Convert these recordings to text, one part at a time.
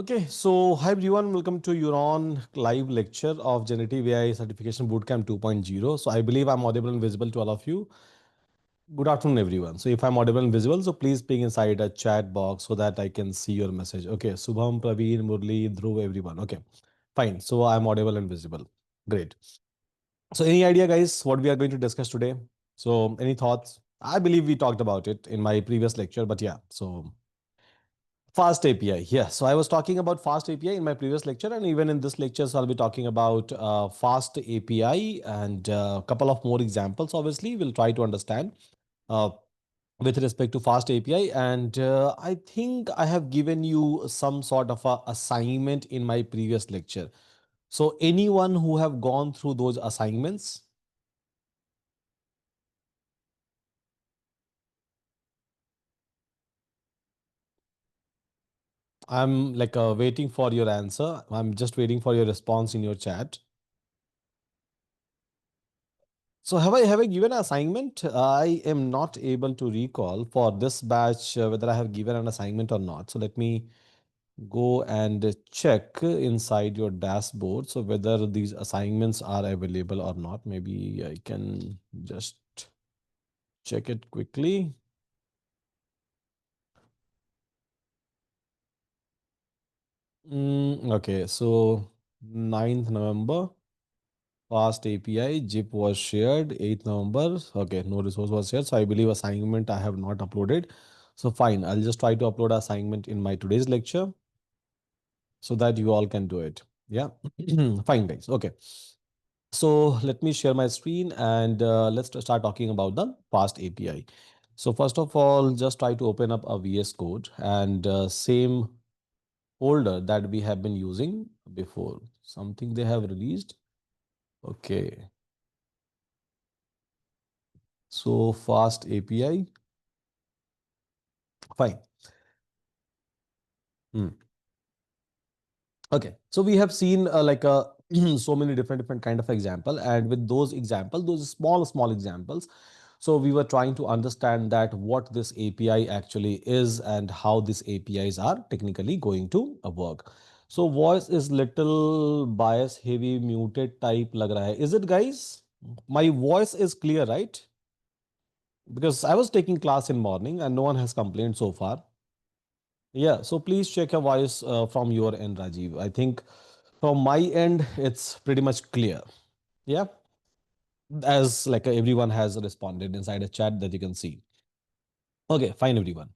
Okay, so hi everyone, welcome to Euron live lecture of Generative AI Certification Bootcamp 2.0. So I believe I'm audible and visible to all of you. Good afternoon, everyone. So if I'm audible and visible, so please ping inside a chat box so that I can see your message. Okay, Subham, Praveen, Murli, Dhruv, everyone. Okay, fine. So I'm audible and visible. Great. So any idea, guys, what we are going to discuss today? So any thoughts? I believe we talked about it in my previous lecture, but yeah, so Fast API. Yeah. So I was talking about Fast API in my previous lecture, and even in this lecture, so I'll be talking about Fast API and a couple of more examples. Obviously, we'll try to understand uh, with respect to Fast API. And I think I have given you some sort of a assignment in my previous lecture. So anyone who have gone through those assignments, I'm like waiting for your answer. I'm just waiting for your response in your chat. So have I given an assignment? I am not able to recall for this batch whether I have given an assignment or not. So let me go and check inside your dashboard. So whether these assignments are available or not. Maybe I can just check it quickly. Okay, so 9th November. Fast API, zip was shared 8th November. Okay, no resource was shared. So I believe assignment I have not uploaded. So fine, I'll just try to upload assignment in my today's lecture so that you all can do it. Yeah, fine, guys. Okay, so let me share my screen and let's start talking about the Fast API. So first of all, just try to open up a VS Code and same folder that we have been using before. Something they have released. Okay, so Fast API. Fine. Hmm. Okay. So we have seen so many different kind of example, and with those example, those small examples. So we were trying to understand that what this API actually is and how these APIs are technically going to work. So voice is little bias heavy muted type lag raha hai. Is it, guys? My voice is clear, right? Because I was taking class in morning and no one has complained so far. Yeah, so please check your voice from your end, Rajiv. I think from my end, it's pretty much clear. Yeah, as like everyone has responded inside a chat that you can see. Okay, fine, everyone.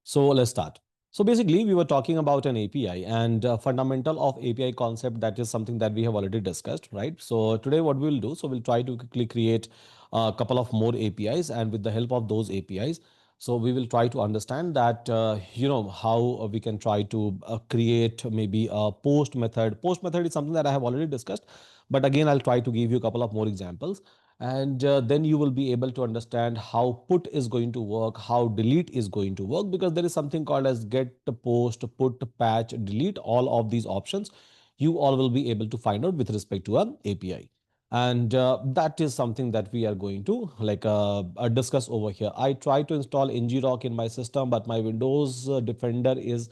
So let's start. So basically, we were talking about an API and fundamental of API concept. That is something that we have already discussed, right? So today, what we will do, so we'll try to quickly create a couple of more APIs, and with the help of those APIs, so we will try to understand that how we can try to create maybe a post method. Post method is something that I have already discussed, but again, I'll try to give you a couple of more examples, and then you will be able to understand how put is going to work, how delete is going to work, because there is something called as get, post, put, patch, delete. All of these options you all will be able to find out with respect to an API, and that is something that we are going to discuss over here. I try to install ngrok in my system, but my Windows Defender is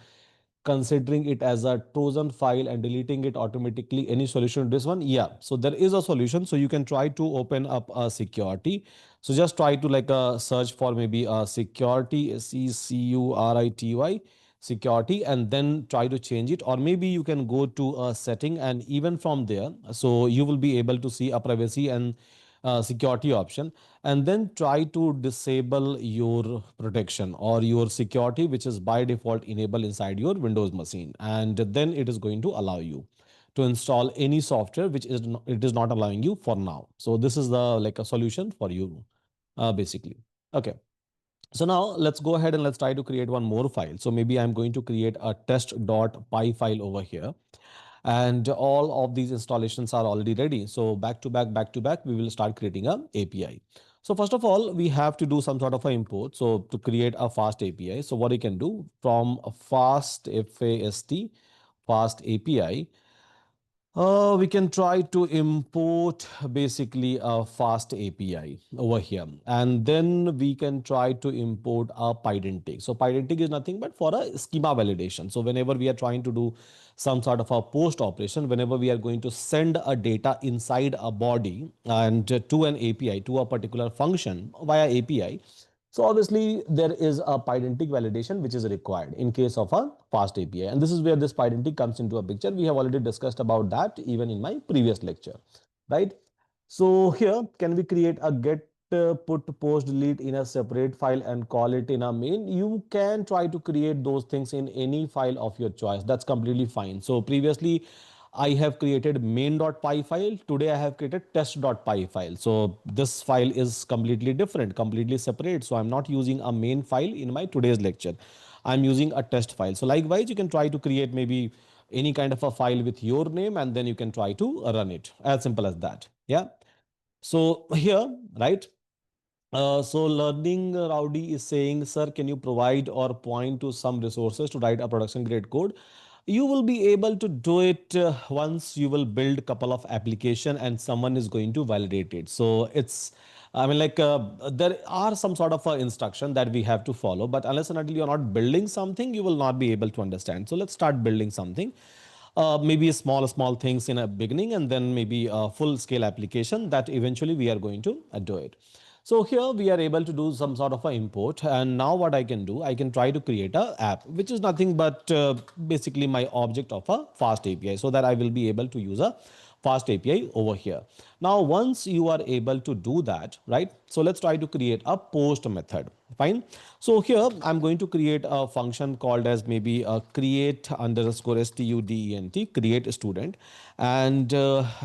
considering it as a Trojan file and deleting it automatically. Any solution to this one? Yeah. So there is a solution. So you can try to open up a security. So just try to search for maybe a security, security, security, and then try to change it. Or maybe you can go to a setting, and even from there, so you will be able to see a privacy and security option, and then try to disable your protection or your security, which is by default enabled inside your Windows machine, and then it is going to allow you to install any software which it is not allowing you for now. So this is the like a solution for you, basically. Okay, so now let's go ahead and let's try to create one more file. So maybe I'm going to create a test.py file over here, and all of these installations are already ready. So back to back, we will start creating a API. So first of all, we have to do some sort of a import. So to create a fast API, so what you can do from a fast, fast, fast API, We can try to import basically a fast API over here, and then we can try to import a pydantic. So pydantic is nothing but for a schema validation. So whenever we are trying to do some sort of a post operation, whenever we are going to send a data inside a body and to an API, to a particular function via API, so obviously there is a pydantic validation which is required in case of a fast API. And this is where this pydantic comes into a picture. We have already discussed about that even in my previous lecture, right? So here, can we create a get put post delete in a separate file and call it in a main? You can try to create those things in any file of your choice. That's completely fine. So previously I have created main.py file. Today I have created test.py file. So this file is completely different, completely separate. So I'm not using a main file in my today's lecture. I'm using a test file. So likewise, you can try to create maybe any kind of a file with your name, and then you can try to run it. As simple as that. Yeah. So here, right? So learning Rowdy is saying, sir, can you provide or point to some resources to write a production grade code? You will be able to do it once you will build a couple of application and someone is going to validate it. So it's, I mean, like there are some sort of instruction that we have to follow, but unless and until you're not building something, you will not be able to understand. So let's start building something. Maybe small things in a beginning, and then maybe a full scale application that eventually we are going to do it. So here we are able to do some sort of a import, and now what I can do, I can try to create a app which is nothing but basically my object of a fast API, so that I will be able to use a fast API over here. Now once you are able to do that, right, so let's try to create a post method. Fine. So here I'm going to create a function called as maybe a create underscore student, create student. And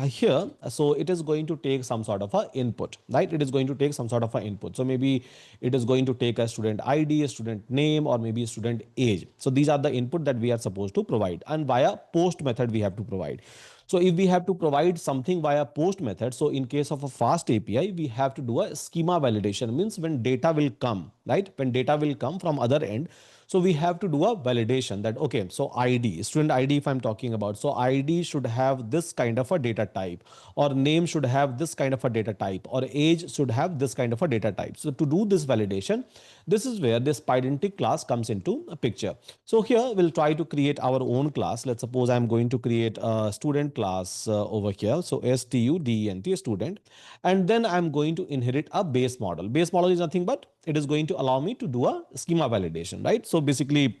here, so it is going to take some sort of a input, right? It is going to take some sort of a input. So maybe it is going to take a student ID, a student name, or maybe student age. So these are the input that we are supposed to provide, and via post method we have to provide. So if we have to provide something via post method, so in case of a fast API, we have to do a schema validation. Means when data will come, right? When data will come from other end, so we have to do a validation that, okay, so ID, student ID, if I'm talking about, so ID should have this kind of a data type, or name should have this kind of a data type, or age should have this kind of a data type. So to do this validation, this is where this pydantic class comes into a picture. So here we'll try to create our own class. Let's suppose I'm going to create a student class over here. So student student, and then I'm going to inherit a base model. Base model is nothing but it is going to allow me to do a schema validation, right? So basically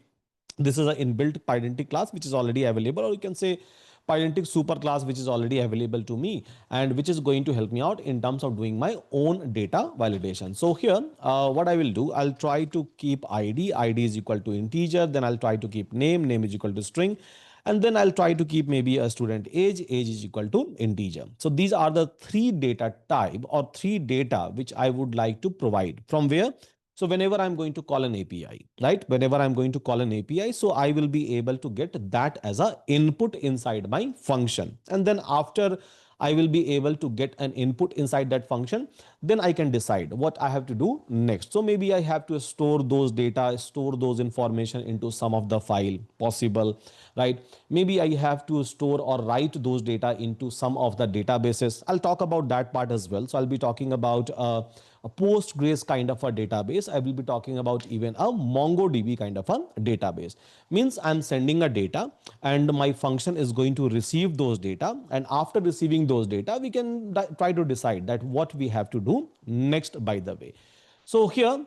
this is an inbuilt pydantic class which is already available, or you can say pydantic super class which is already available to me, and which is going to help me out in terms of doing my own data validation. So here what I will do, I'll try to keep id is equal to integer, then I'll try to keep name is equal to string, and then I'll try to keep maybe a student age is equal to integer. So these are the three data type or three data which I would like to provide. From where? So whenever I'm going to call an API, right? Whenever I'm going to call an API, so I will be able to get that as a input inside my function. And then after I will be able to get an input inside that function, then I can decide what I have to do next. So maybe I have to store those data, store those information into some of the file possible, right? Maybe I have to store or write those data into some of the databases. I'll talk about that part as well. So I'll be talking about a Postgres kind of a database. I will be talking about even a MongoDB kind of a database. Means I'm sending a data and my function is going to receive those data. And after receiving those data, we can try to decide that what we have to do next, by the way. So here,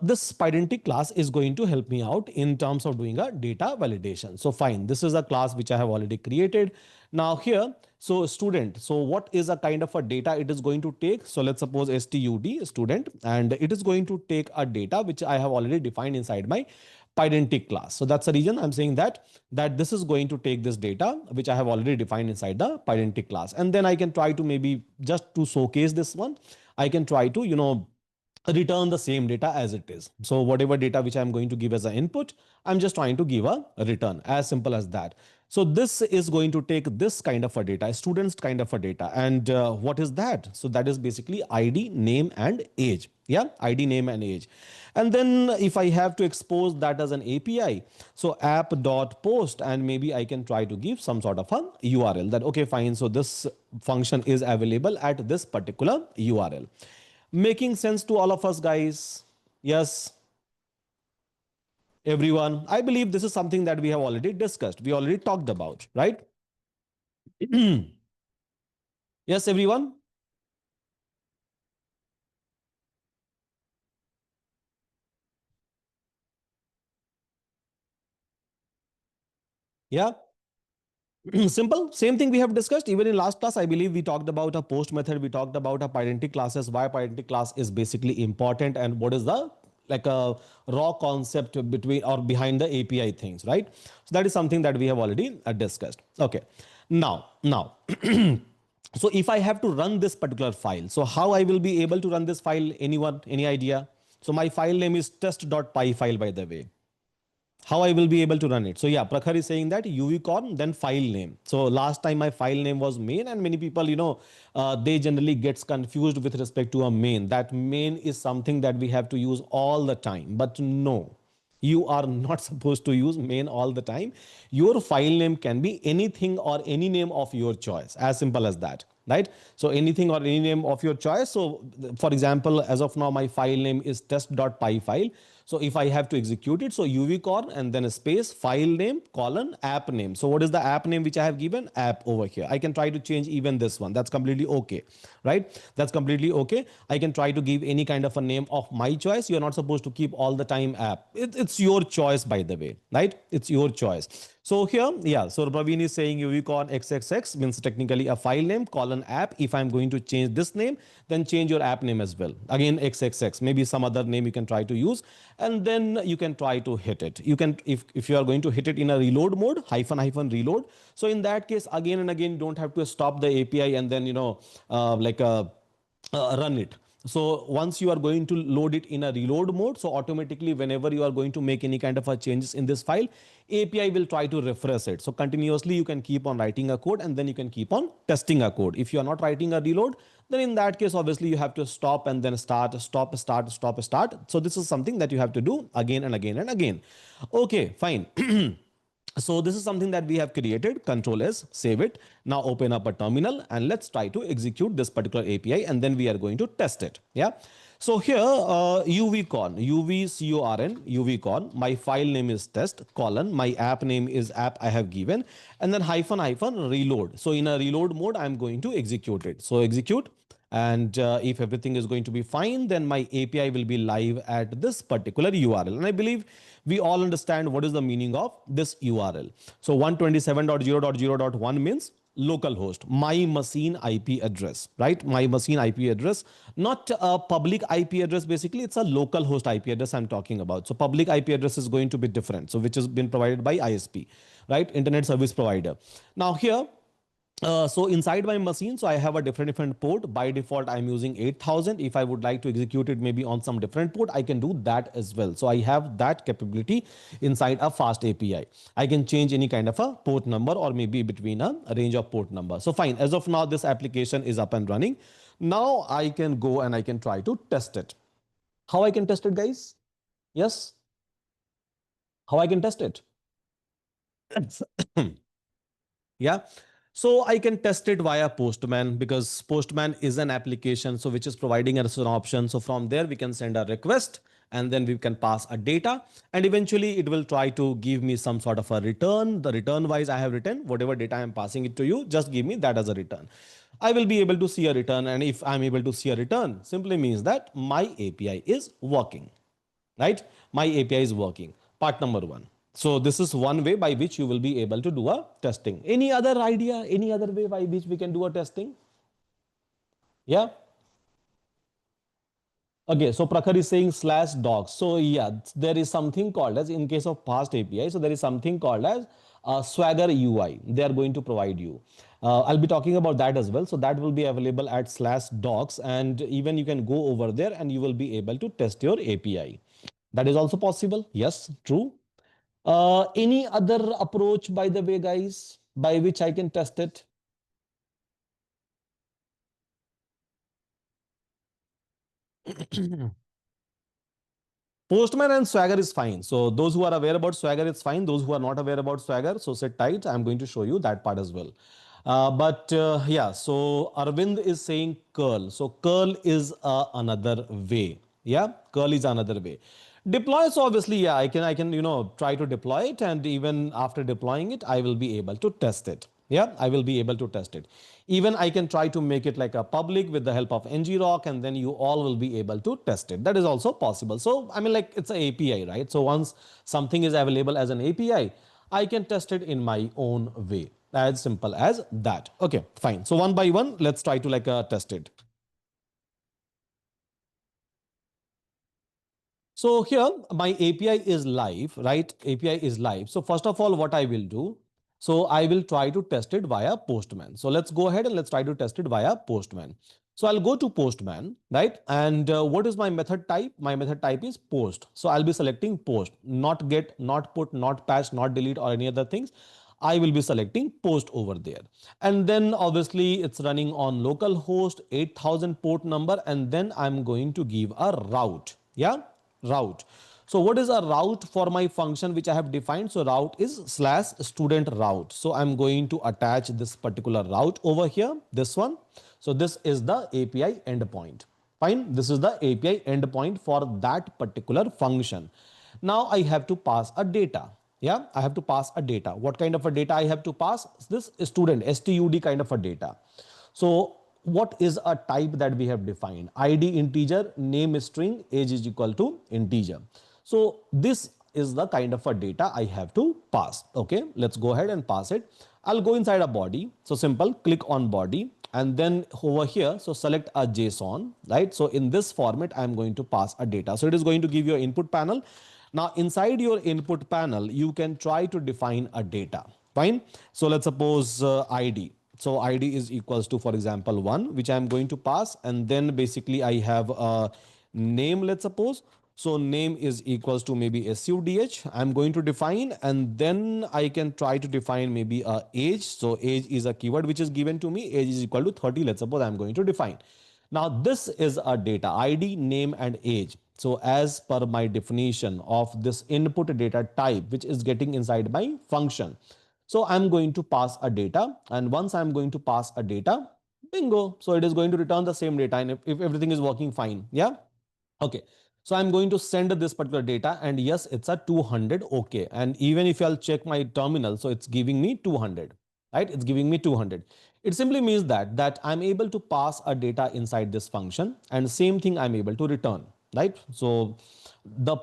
this pydantic class is going to help me out in terms of doing a data validation. So fine, this is a class which I have already created. Now here, so student, so what is a kind of a data it is going to take? So let's suppose student, and it is going to take a data which I have already defined inside my pydantic class. So that's the reason I'm saying that this is going to take this data which I have already defined inside the pydantic class. And then I can try to maybe just to showcase this one, I can try to, return the same data as it is. So whatever data which I'm going to give as an input, I'm just trying to give a return, as simple as that. So this is going to take this kind of a data, students kind of a data. And what is that? So that is basically ID, name, and age. Yeah, ID, name, and age. And then if I have to expose that as an API, so app.post, and maybe I can try to give some sort of a URL that, okay, fine. So this function is available at this particular URL. Making sense to all of us, guys? Yes, everyone. I believe this is something that we have already discussed. We already talked about, right? Yes, everyone. Yeah. Simple. Same thing we have discussed even in last class. I believe we talked about a post method. We talked about a identity classes, why identity class is basically important, and what is the like a raw concept between or behind the API things, right? So that is something that we have already discussed. Okay. Now, so if I have to run this particular file, so how I will be able to run this file? Anyone, any idea? So my file name is test.py file, by the way. How I will be able to run it? So yeah, Prakhar is saying that UVcorn, then file name. So last time my file name was main, and many people, they generally gets confused with respect to a main. That main is something that we have to use all the time, but no, you are not supposed to use main all the time. Your file name can be anything or any name of your choice, as simple as that, right? So anything or any name of your choice. So for example, as of now, my file name is test.py file. So if I have to execute it, so UVcorn and then a space file name colon app name. So what is the app name which I have given? App over here. I can try to change even this one. That's completely okay, right? That's completely okay. I can try to give any kind of a name of my choice. You're not supposed to keep all the time app. It's your choice, by the way, right? It's your choice. So here, yeah, so Praveen is saying UVcorn XXX means technically a file name colon app. If I'm going to change this name, then change your app name as well. Again, XXX, maybe some other name you can try to use, and then you can try to hit it. You can, if you are going to hit it in a reload mode, hyphen reload. So in that case, again and again, you don't have to stop the API and then, like run it. So once you are going to load it in a reload mode, so automatically whenever you are going to make any kind of a changes in this file, API will try to refresh it. So continuously you can keep on writing a code and then you can keep on testing a code. If you are not writing a reload, then in that case, obviously you have to stop and then start, stop, start, stop, start. So this is something that you have to do again and again and again. Okay, fine. So this is something that we have created. Control S, save it. Now open up a terminal and let's try to execute this particular API, and then we are going to test it. Yeah. So here, UVcorn, UVcorn, my file name is test colon, my app name is app I have given, and then hyphen reload. So in a reload mode, I'm going to execute it. So execute. And if everything is going to be fine, then my API will be live at this particular URL. And I believe we all understand what is the meaning of this URL. So 127.0.0.1 means localhost, my machine IP address, right? My machine IP address, not a public IP address. Basically, it's a local host IP address I'm talking about. So public IP address is going to be different. So which has been provided by ISP, right? Internet service provider. Now here, so inside my machine, so I have a different port. By default, I'm using 8000. If I would like to execute it maybe on some different port, I can do that as well. So I have that capability inside a fast API. I can change any kind of a port number or maybe between a range of port number. So fine. As of now, this application is up and running. Now I can go and I can try to test it. How I can test it, guys? Yes. How I can test it? Yeah. So I can test it via Postman, because Postman is an application, so which is providing us an option. So from there we can send a request and then we can pass a data, and eventually it will try to give me some sort of a return. The return wise, I have written whatever data I am passing it to you, just give me that as a return. I will be able to see a return, and if I'm able to see a return, simply means that my API is working, right? My API is working. Part number one. So this is one way by which you will be able to do a testing. Any other idea? Any other way by which we can do a testing? Yeah. Okay, so Prakhar is saying slash docs. So yeah, there is something called as, in case of past API, so there is something called as Swagger UI. They are going to provide you. I'll be talking about that as well. So that will be available at slash docs, and even you can go over there and you will be able to test your API. That is also possible. Yes, true. Any other approach, by the way, guys, by which I can test it? Postman and Swagger is fine. So those who are aware about Swagger, it's fine. Those who are not aware about Swagger, so sit tight. I'm going to show you that part as well. But yeah, so Arvind is saying curl. So curl is another way. Yeah, curl is another way. Deploy. So obviously, yeah, I can try to deploy it, and even after deploying it, I will be able to test it. Yeah, I will be able to test it. Even I can try to make it like a public with the help of ngrok, and then you all will be able to test it. That is also possible. So I mean, like, it's an API, right? So once something is available as an API, I can test it in my own way. As simple as that. Okay, fine. So one by one, let's try to like test it. So here my API is live, right? API is live. So first of all, what I will do, so I will try to test it via Postman. So let's go ahead and let's try to test it via Postman. So I'll go to Postman, right? And what is my method type? My method type is post. So I'll be selecting post, not get, not put, not patch, not delete or any other things. I will be selecting post over there. And then obviously it's running on local host 8000 port number. And then I'm going to give a route. Yeah, route. So what is a route for my function which I have defined? So route is slash student route. So I'm going to attach this particular route over here, this one. So this is the API endpoint. Fine. This is the API endpoint for that particular function. Now I have to pass a data. Yeah, I have to pass a data. What kind of a data I have to pass? This student, STUD kind of a data. So what is a type that we have defined? ID integer, name string, age is equal to integer. So this is the kind of a data I have to pass. Okay, let's go ahead and pass it. I'll go inside a body. So simple, click on body, and then over here, so select a JSON, right? So in this format, I'm going to pass a data. So it is going to give you an input panel. Now inside your input panel, you can try to define a data. Fine. So let's suppose ID. So ID is equals to, for example, 1, which I'm going to pass. And then basically I have a name, let's suppose. So name is equals to maybe SUDH. I'm going to define, and then I can try to define maybe a age. So age is a keyword which is given to me. Age is equal to 30. Let's suppose I'm going to define. Now this is a data ID, name and age. So as per my definition of this input data type, which is getting inside my function. So I'm going to pass a data, and once I'm going to pass a data, bingo. So it is going to return the same data, and if everything is working fine. Yeah. Okay. So I'm going to send this particular data, and yes, it's a 200. Okay. And even if I'll check my terminal, so it's giving me 200, right? It's giving me 200. It simply means that I'm able to pass a data inside this function, and same thing I'm able to return, right? So the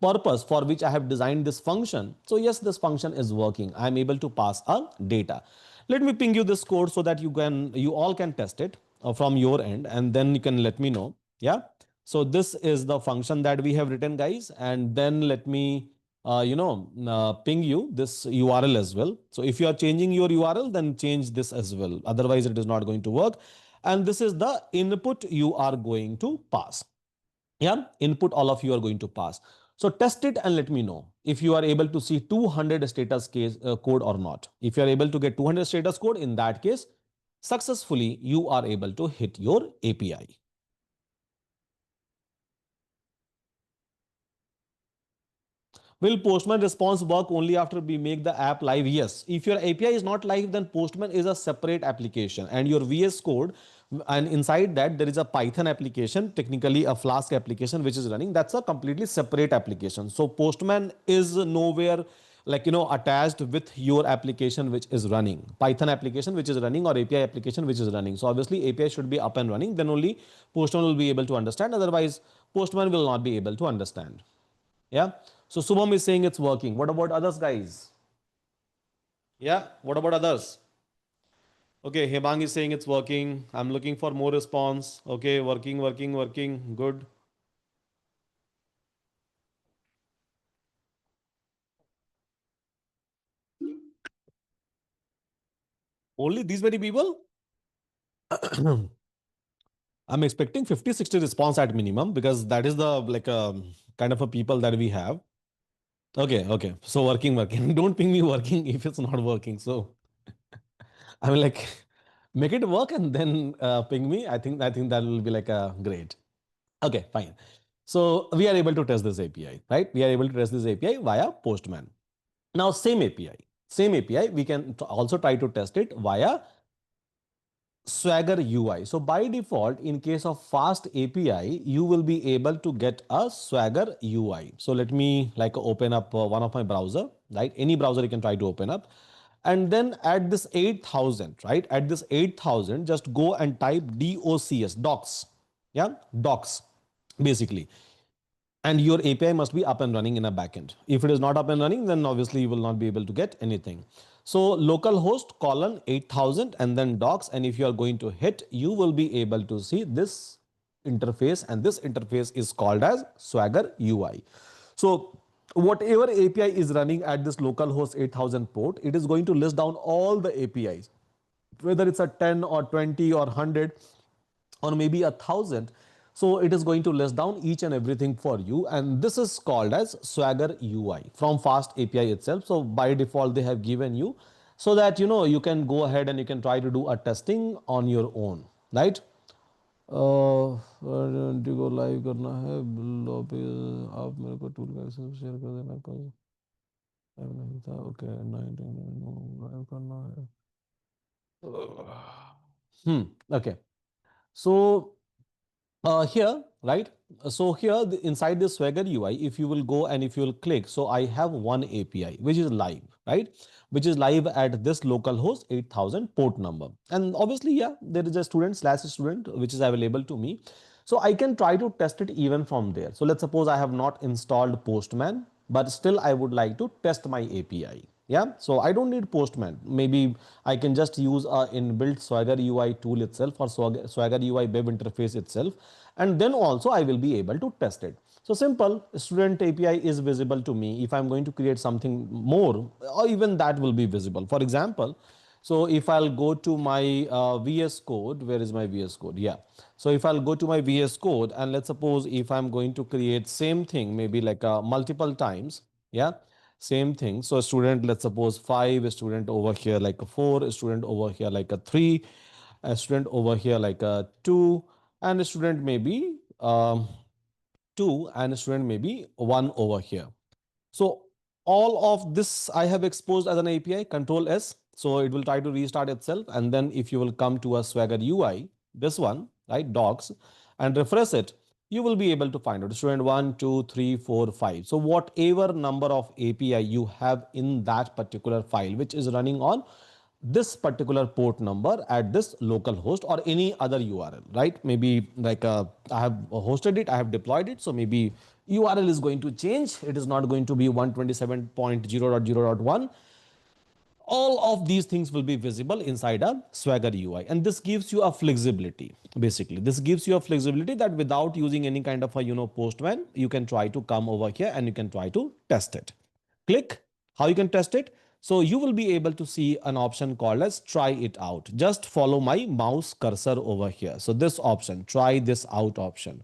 purpose for which I have designed this function. So yes, this function is working. I'm able to pass a data. Let me ping you this code so that you all can test it from your end, and then you can let me know. Yeah. So this is the function that we have written, guys. And then let me ping you this URL as well. So if you are changing your URL, then change this as well. Otherwise, it is not going to work. And this is the input you are going to pass. Yeah, input all of you are going to pass. So test it and let me know if you are able to see 200 status case code or not. If you are able to get 200 status code, in that case, successfully you are able to hit your API. Will Postman response work only after we make the app live? Yes. If your API is not live, then Postman is a separate application, and your VS Code, and inside that there is a Python application, technically a Flask application which is running. That's a completely separate application. So Postman is nowhere attached with your application which is running, Python application which is running, or API application which is running. So obviously API should be up and running, then only Postman will be able to understand. Otherwise, Postman will not be able to understand. Yeah. So Subham is saying it's working. What about others, guys? Yeah. What about others? Okay. Hebang is saying it's working. I'm looking for more response. Okay. Working, working, working. Good. Only these many people? I'm expecting 50, 60 response at minimum, because that is the kind of a people that we have. Okay. Okay. So working, working. Don't ping me working if it's not working. So I mean, like, make it work and then ping me. I think that will be like a great. Okay, fine. So we are able to test this API, right? We are able to test this API via Postman. Now, same API, we can also try to test it via Swagger UI. So by default, in case of fast API, you will be able to get a Swagger UI. So let me like open up one of my browser, right? Any browser you can try to open up. And then at this 8,000, right? At this 8,000, just go and type docs. Yeah, docs, basically, and your API must be up and running in a backend. If it is not up and running, then obviously you will not be able to get anything. So localhost colon 8,000 and then docs. And if you are going to hit, you will be able to see this interface, and this interface is called as Swagger UI. So whatever API is running at this localhost 8,000 port, it is going to list down all the APIs, whether it's a 10 or 20 or 100 or maybe 1,000. So it is going to list down each and everything for you, and this is called as Swagger UI from Fast API itself. So by default, they have given you so that you can go ahead and you can try to do a testing on your own, right? को live करना है आप मेरे को tool का share कर देना कल नहीं था ओके 19 लाइव करना है okay. So here, right? So here inside this Swagger UI, if you will go and if you will click, so I have one API which is live, right? Which is live at this localhost 8,000 port number. And obviously, yeah, there is a student which is available to me. So I can try to test it even from there. So let's suppose I have not installed Postman, but still I would like to test my API. Yeah, so I don't need Postman. Maybe I can just use a inbuilt Swagger UI tool itself or Swagger UI web interface itself, and then also I will be able to test it. So simple, student API is visible to me. If I'm going to create something more, or even that will be visible. For example, so if I'll go to my VS Code, where is my VS Code? Yeah. So if I'll go to my VS Code, and let's suppose if I'm going to create same thing, maybe like multiple times, yeah, same thing. So a student, let's suppose 5, a student over here like a 4, a student over here like a 3, a student over here like a 2, and a student maybe 2, and a student maybe 1 over here. So all of this I have exposed as an API, Control S. So it will try to restart itself. And then if you will come to a Swagger UI, this one, right, docs, and refresh it, you will be able to find out student 1, 2, 3, 4, 5. So whatever number of API you have in that particular file, which is running on this particular port number at this local host or any other URL, right? Maybe like I have hosted it, I have deployed it. So maybe URL is going to change. It is not going to be 127.0.0.1. All of these things will be visible inside a Swagger UI. And this gives you a flexibility. Basically, this gives you a flexibility that without using any kind of a, Postman, you can try to come over here and you can try to test it. Click how you can test it. So you will be able to see an option called as try it out. Just follow my mouse cursor over here. So this option, try this out option.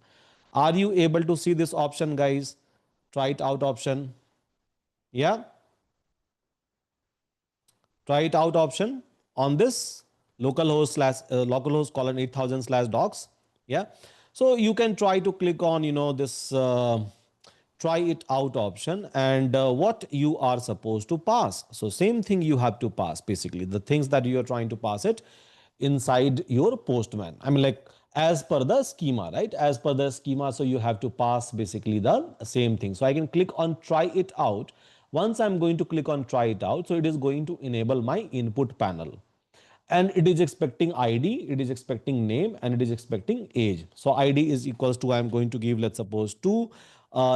Are you able to see this option, guys? Try it out option. Yeah. Try it out option on this localhost colon 8,000 slash docs. Yeah. So you can try to click on, this try it out option, and what you are supposed to pass. So same thing you have to pass, basically the things that you are trying to pass it inside your Postman. I mean, like as per the schema, right? As per the schema. So you have to pass basically the same thing. So I can click on try it out. Once I'm going to click on try it out, so it is going to enable my input panel, and it is expecting ID, it is expecting name, and it is expecting age. So ID is equals to, I'm going to give, let's suppose 2,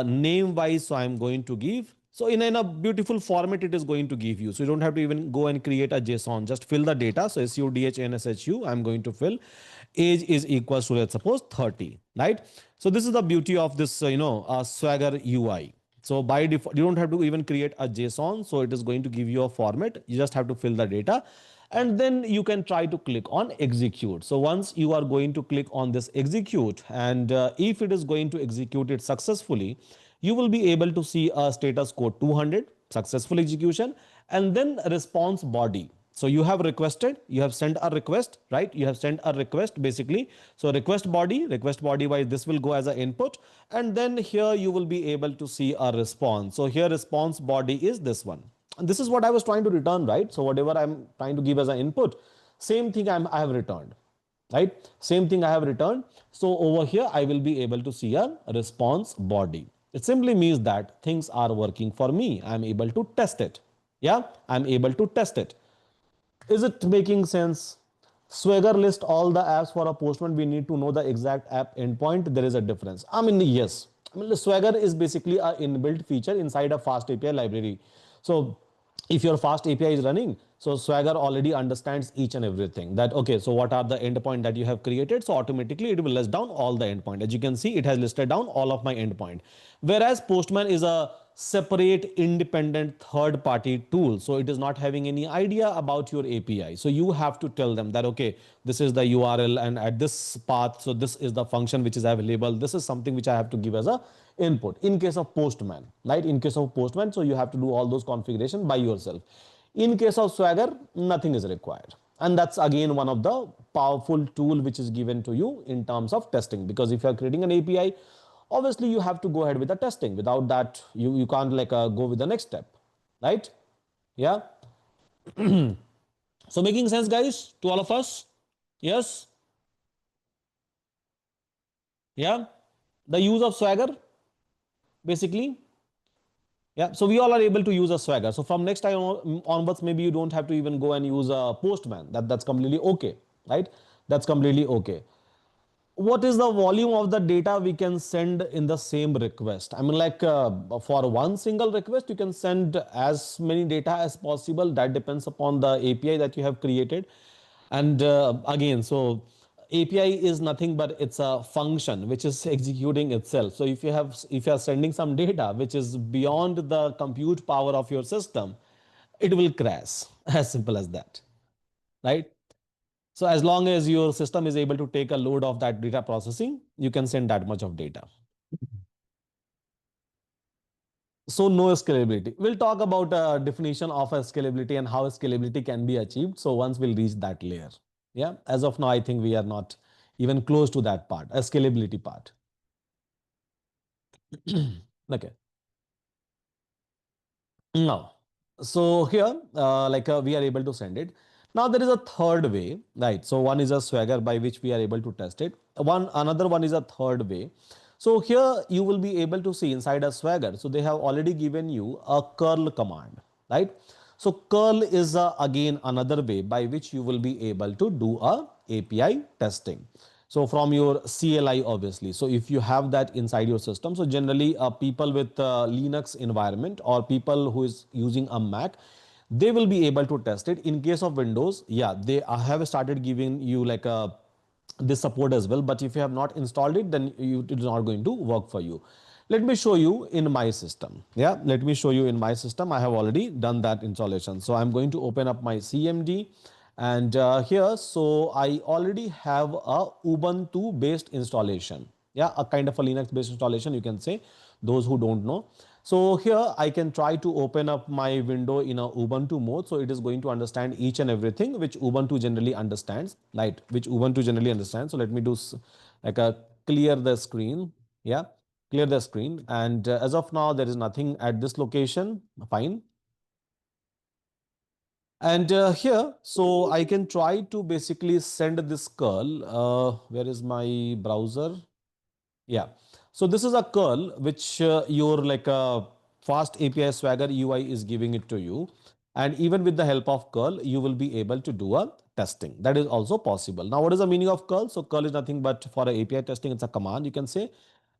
name wise. So I'm going to give, so in a beautiful format, it is going to give you. So you don't have to even go and create a JSON, just fill the data. So SUDHNSHU, I'm going to fill. Age is equals to, let's suppose 30, right? So this is the beauty of this, Swagger UI. So by default, you don't have to even create a JSON. So it is going to give you a format. You just have to fill the data, and then you can try to click on execute. So once you are going to click on this execute, and if it is going to execute it successfully, you will be able to see a status code 200 successful execution, and then response body. So you have requested, you have sent a request, right? You have sent a request basically. So request body wise, this will go as an input. And then here you will be able to see a response. So here response body is this one. And this is what I was trying to return, right? So whatever I'm trying to give as an input, same thing I have returned, right? Same thing I have returned. So over here, I will be able to see a response body. It simply means that things are working for me. I'm able to test it. Yeah, I'm able to test it. Is it making sense? Swagger list all the apps for a postman. We need to know the exact app endpoint. There is a difference. I mean, yes. I mean, Swagger is basically a inbuilt feature inside a fast API library. So if your fast API is running, so Swagger already understands each and everything that, okay, so what are the endpoint that you have created? So automatically it will list down all the endpoint. As you can see, it has listed down all of my endpoint. Whereas Postman is a separate independent third party tool. So it is not having any idea about your API. So you have to tell them that, okay, this is the URL and at this path. So this is the function which is available. This is something which I have to give as a input in case of Postman, right? In case of Postman, so you have to do all those configuration by yourself. In case of Swagger, nothing is required. And that's again one of the powerful tool which is given to you in terms of testing. Because if you are creating an API, obviously you have to go ahead with the testing. Without that, you can't like go with the next step, right? Yeah. So making sense, guys, to all of us? Yes. Yeah. The use of Swagger, basically. Yeah, so we all are able to use a Swagger. So from next time onwards, maybe you don't have to even go and use a Postman. That's completely okay, right? That's completely okay. What is the volume of the data we can send in the same request? I mean, like for one single request, you can send as many data as possible. That depends upon the API that you have created. And again, so API is nothing but it's a function which is executing itself. So if you are sending some data which is beyond the compute power of your system, it will crash. As simple as that, right? So as long as your system is able to take a load of that data processing, you can send that much of data. So no scalability. We'll talk about a definition of a scalability and how scalability can be achieved. So once we'll reach that layer. Yeah. As of now, I think we are not even close to that part, a scalability part. Okay. Now, so here, we are able to send it. Now there is a third way, right? So one is a Swagger by which we are able to test it. Another one is a third way. So here you will be able to see inside a Swagger. So they have already given you a curl command, right? So curl is again another way by which you will be able to do a API testing. So from your CLI, obviously. So if you have that inside your system, so generally people with Linux environment or people who is using a Mac, they will be able to test it. In case of Windows, yeah, they have started giving you like a this support as well. But if you have not installed it, then it is not going to work for you. Let me show you in my system. Yeah, let me show you in my system. I have already done that installation. So I'm going to open up my CMD and here, so I already have a Ubuntu based installation. Yeah, a kind of a Linux based installation, you can say, those who don't know. So here I can try to open up my window in a Ubuntu mode. So it is going to understand each and everything which Ubuntu generally understands, right? Which Ubuntu generally understands. So let me do like a clear the screen. Yeah, clear the screen. And as of now, there is nothing at this location. Fine. And here, so I can try to basically send this curl. Where is my browser? Yeah. So this is a curl which your like a fast API Swagger UI is giving it to you. And even with the help of curl, you will be able to do a testing. That is also possible. Now, what is the meaning of curl? So curl is nothing but for a API testing, it's a command, you can say.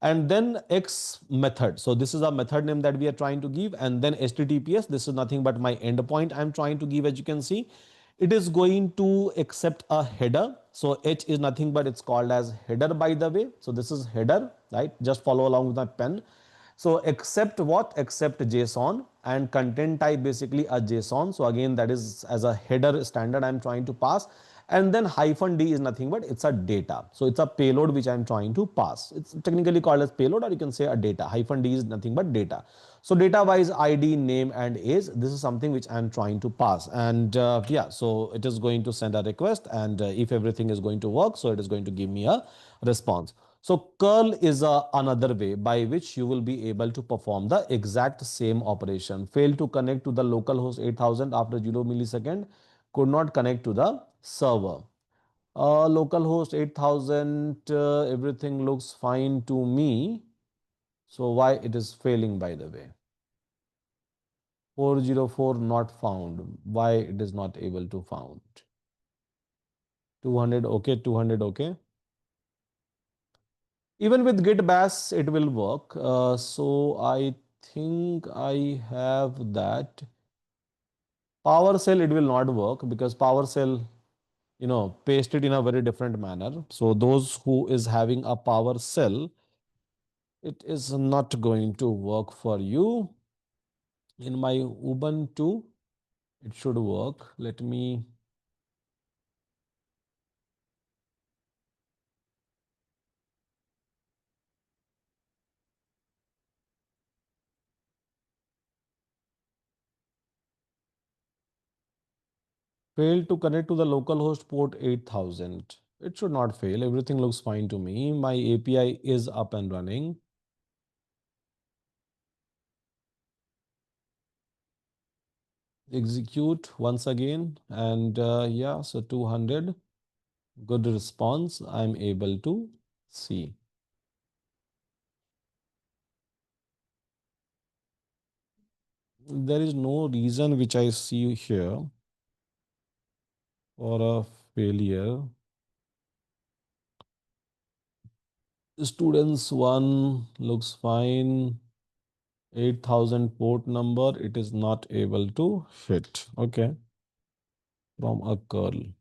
And then X method. So this is a method name that we are trying to give. And then HTTPS, this is nothing but my endpoint I'm trying to give, as you can see. It is going to accept a header. So H is nothing but it's called as header, by the way. So this is header, right? Just follow along with my pen. So accept what? Accept JSON, and content type basically a JSON. So again, that is as a header standard I'm trying to pass. And then hyphen D is nothing but it's a data. So it's a payload which I'm trying to pass. It's technically called as payload, or you can say a data. Hyphen D is nothing but data. So data wise ID, name and age, this is something which I'm trying to pass. And yeah, so it is going to send a request, and if everything is going to work, so it is going to give me a response. So curl is another way by which you will be able to perform the exact same operation. Fail to connect to the local host 8000 after 0 millisecond, could not connect to the server. Localhost 8000, everything looks fine to me. So why it is failing, by the way? 404 not found. Why it is not able to found? 200, okay, 200, okay. Even with git bash, it will work. So I think I have that. PowerShell, it will not work because PowerShell, paste it in a very different manner. So those who is having a PowerShell, it is not going to work for you. In my Ubuntu, it should work. Let me fail to connect to the localhost port 8000. It should not fail. Everything looks fine to me. My API is up and running. Execute once again. And yeah, so 200. Good response. I'm able to see. There is no reason which I see here for a failure. Students 1 looks fine. 8000 port number, it is not able to hit. Okay, from a curl.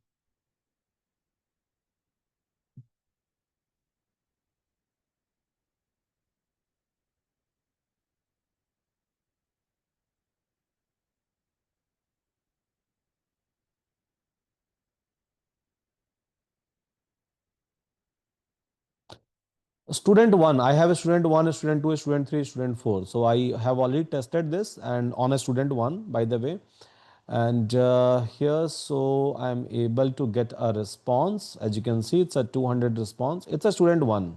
Student 1, I have a student 1, a student 2, a student 3, student 4. So I have already tested this and on a student 1, by the way. And here, so I'm able to get a response. As you can see, it's a 200 response. It's a student 1.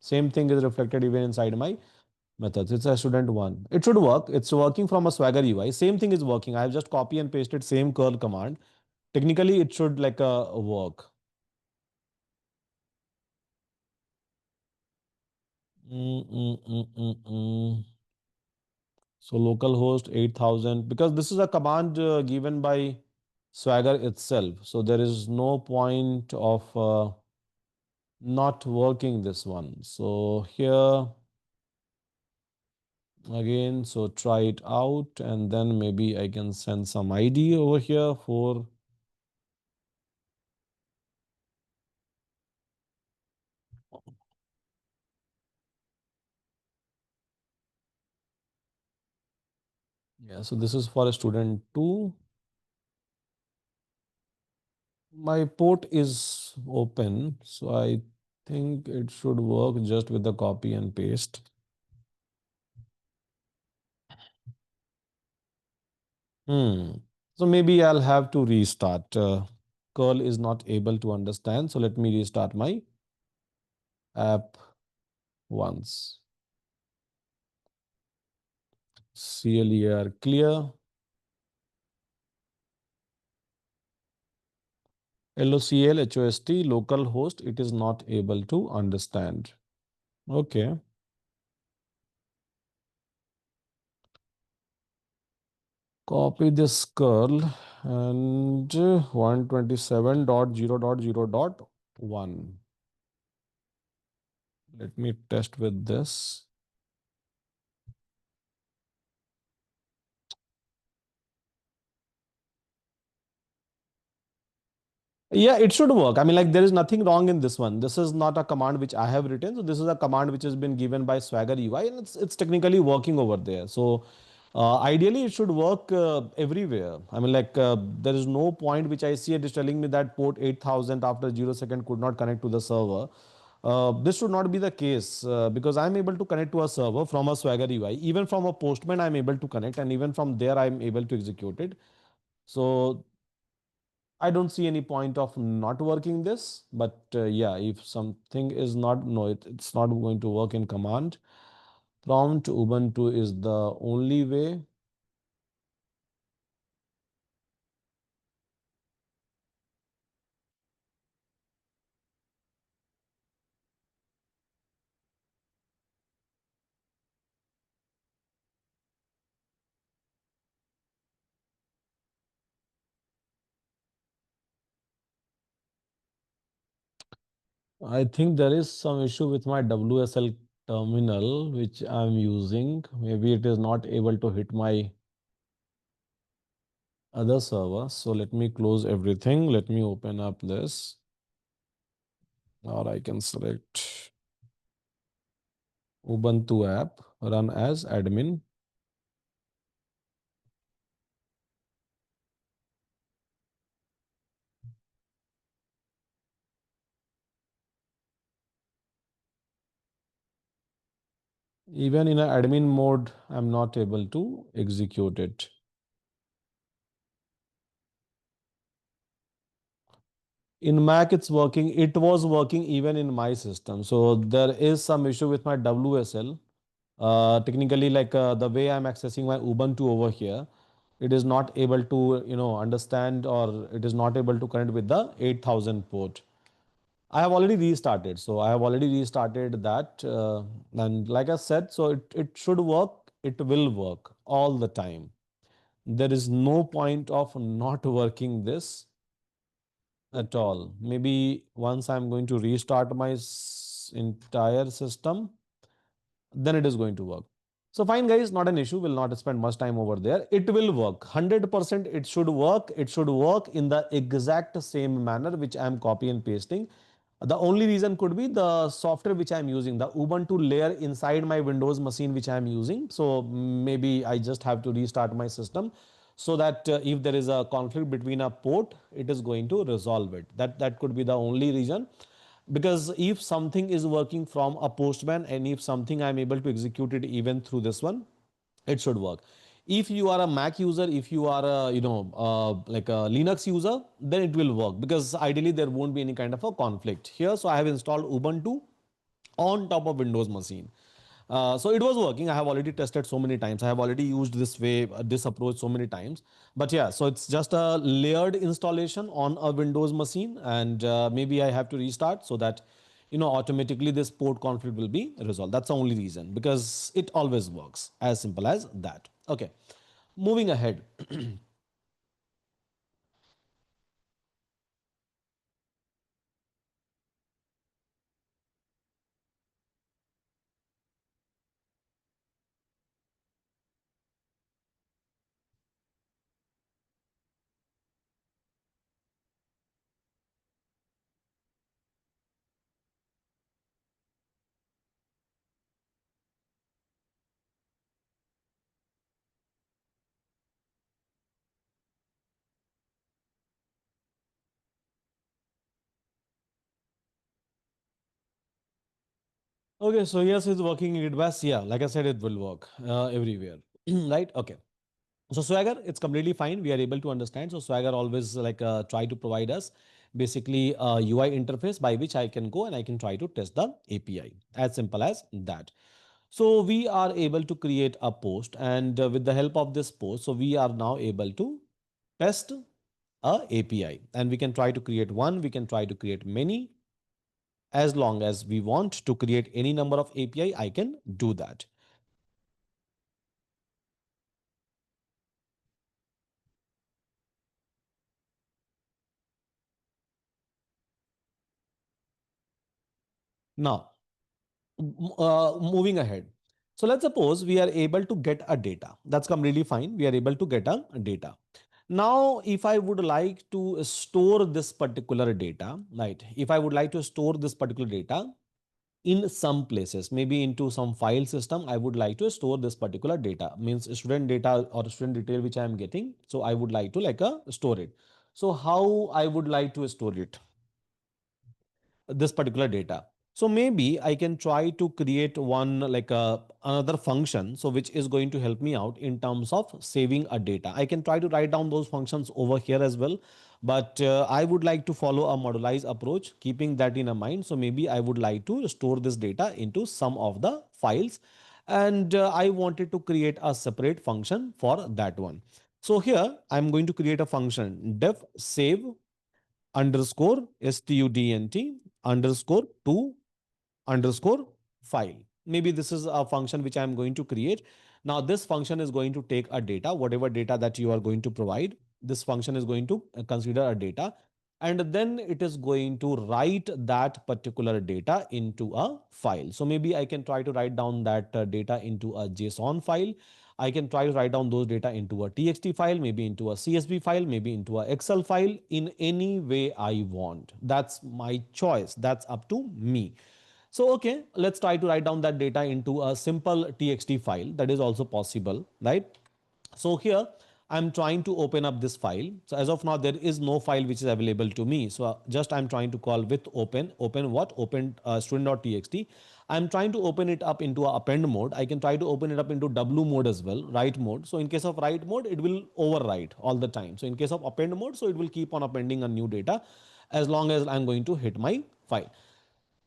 Same thing is reflected even inside my methods. It's a student 1. It should work. It's working from a Swagger UI. Same thing is working. I have just copy and pasted same curl command. Technically, it should like work. Mm, mm, mm, mm, mm. So localhost 8000, because this is a command given by Swagger itself. So there is no point of not working this one. So here again, so try it out and then maybe I can send some ID over here for. Yeah, so this is for a student 2. My port is open, so I think it should work just with the copy and paste. Hmm. So maybe I'll have to restart. Curl is not able to understand. So let me restart my app once. CLER clear. LOCL HOST local host. It is not able to understand. Okay. Copy this curl and 127.0.0.1. Let me test with this. Yeah, it should work. I mean, like there is nothing wrong in this one. This is not a command which I have written. So this is a command which has been given by Swagger UI, and it's technically working over there. So Ideally, it should work everywhere. I mean, like, there is no point which I see it is telling me that port 8000 after 0 second could not connect to the server. This should not be the case because I'm able to connect to a server from a Swagger UI. Even from a Postman, I'm able to connect, and even from there, I'm able to execute it. So I don't see any point of not working this. But yeah, if something is not, no, it's not going to work in command. Prompt Ubuntu is the only way. I think there is some issue with my WSL terminal which I'm using. Maybe it is not able to hit my other server. So let me close everything. Let me open up this, or I can select Ubuntu app, run as admin. Even in a admin mode, I'm not able to execute it. In Mac, it's working. It was working even in my system. So there is some issue with my WSL. Technically, like the way I'm accessing my Ubuntu over here, it is not able to, understand, or it is not able to connect with the 8000 port. I have already restarted. So I have already restarted that. And like I said, so it should work. It will work all the time. There is no point of not working this at all. Maybe once I'm going to restart my entire system, then it is going to work. So fine, guys, not an issue. Will not spend much time over there. It will work. 100% it should work. It should work in the exact same manner which I am copy and pasting. The only reason could be the software which I am using, the Ubuntu layer inside my Windows machine which I am using. So maybe I just have to restart my system so that if there is a conflict between a port, it is going to resolve it. That could be the only reason. Because if something is working from a Postman, and if something I'm able to execute it even through this one, it should work. If you are a Mac user, if you are a, like a Linux user, then it will work, because ideally there won't be any kind of a conflict here. So I have installed Ubuntu on top of Windows machine. So it was working. I have already tested so many times. I have already used this way, this approach so many times. But yeah, so it's just a layered installation on a Windows machine, and maybe I have to restart so that automatically this port conflict will be resolved. That's the only reason, because it always works. As simple as that. Okay, moving ahead. Okay, so yes, it's working in advanced. Yeah, like I said, it will work everywhere. Right? Okay. So Swagger, it's completely fine. We are able to understand. So Swagger always like try to provide us basically a UI interface by which I can go and I can try to test the API. As simple as that. So we are able to create a post, and with the help of this post, so we are now able to test a API, and we can try to create one. We can try to create many. As long as we want to create any number of API, I can do that. Now, moving ahead. So let's suppose we are able to get a data. That's completely fine. We are able to get a data. Now, if I would like to store this particular data, right? If I would like to store this particular data, in some places, maybe into some file system, I would like to store this particular data, means student data or student detail which I am getting. So I would like to store it. So how I would like to store it, this particular data. So maybe I can try to create one another function, so which is going to help me out in terms of saving a data. I can try to write down those functions over here as well, but I would like to follow a modularized approach, keeping that in a mind. So maybe I would like to store this data into some of the files, and I wanted to create a separate function for that one. So here I'm going to create a function def save underscore student underscore to underscore file. Maybe this is a function which I'm going to create. Now this function is going to take a data, whatever data that you are going to provide. This function is going to consider a data, and then it is going to write that particular data into a file. So maybe I can try to write down that data into a JSON file. I can try to write down those data into a TXT file, maybe into a CSV file, maybe into a Excel file, in any way I want. That's my choice. That's up to me. So, okay, let's try to write down that data into a simple TXT file. That is also possible, right? So here I'm trying to open up this file. So as of now, there is no file which is available to me. So just I'm trying to call with open what? Open student.txt. I'm trying to open it up into a append mode. I can try to open it up into W mode as well, write mode. So in case of write mode, it will overwrite all the time. So in case of append mode, so it will keep on appending a new data as long as I'm going to hit my file,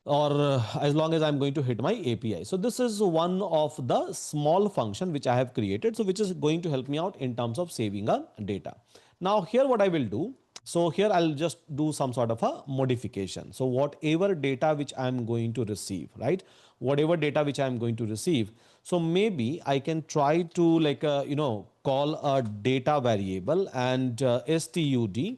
or as long as I'm going to hit my API. So this is one of the small function which I have created, so which is going to help me out in terms of saving a data. Now here what I will do, so here I'll just do some sort of a modification. So whatever data which I'm going to receive, right? Whatever data which I'm going to receive, so maybe I can try to call a data variable and stud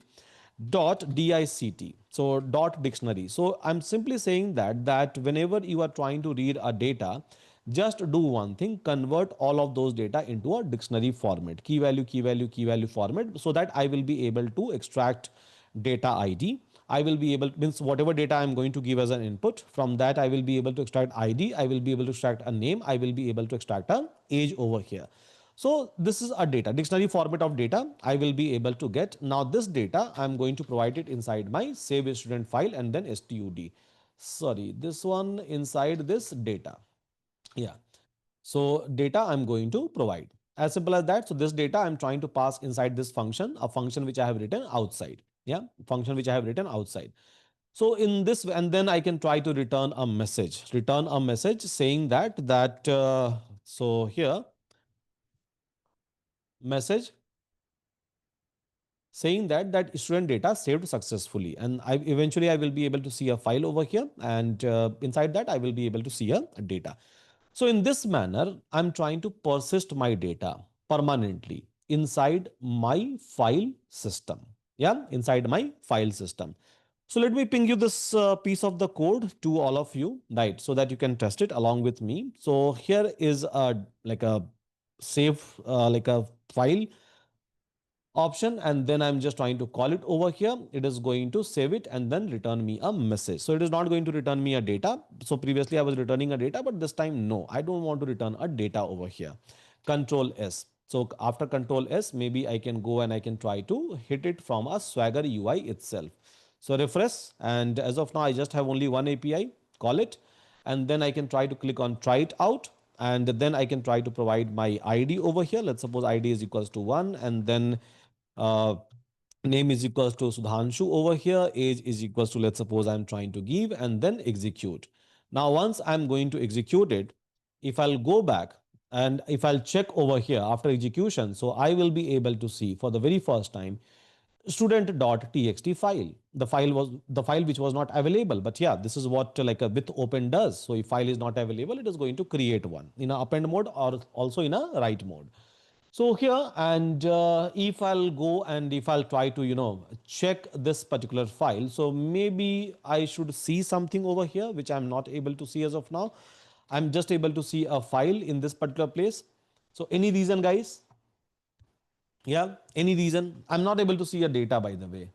dot dict, so dot dictionary. So I'm simply saying that whenever you are trying to read a data, just do one thing: convert all of those data into a dictionary format, key value, key value, key value format, so that I will be able to extract data ID. I will be able, means whatever data I'm going to give as an input, from that I will be able to extract ID, I will be able to extract a name, I will be able to extract a age over here. So this is a data dictionary format of data I will be able to get. Now this data I'm going to provide it inside my save student file, and then stud, sorry, this one inside this data. Yeah. So data I'm going to provide, as simple as that. So this data I'm trying to pass inside this function, a function which I have written outside. Yeah, function which I have written outside. So in this, and then I can try to return a message saying so here message saying that student data saved successfully, and I eventually I will be able to see a file over here, and inside that I will be able to see a data. So in this manner, I'm trying to persist my data permanently inside my file system. Yeah, inside my file system. So let me ping you this piece of the code to all of you, right? So that you can test it along with me. So here is a save like a file option, and then I'm just trying to call it over here. It is going to save it and then return me a message. So it is not going to return me a data. So previously I was returning a data, but this time no, I don't want to return a data over here. Control S. So after Control S, maybe I can go and I can try to hit it from a Swagger UI itself. So refresh, and as of now I just have only one API, call it, and then I can try to click on try it out, and then I can try to provide my ID over here. Let's suppose ID is equals to 1, and then uh, name is equals to Sudhanshu over here, age is equals to, let's suppose I'm trying to give, and then execute. Now once I'm going to execute it, if I'll go back and if I'll check over here after execution, so I will be able to see for the very first time student.txt file. The file which was not available, but yeah, this is what like a with open does. So if file is not available, it is going to create one in a append mode or also in a write mode. So here, and if I'll go and if I'll try to, check this particular file, so maybe I should see something over here, which I'm not able to see as of now. I'm just able to see a file in this particular place. So any reason, guys? Yeah, any reason? I'm not able to see a data, by the way.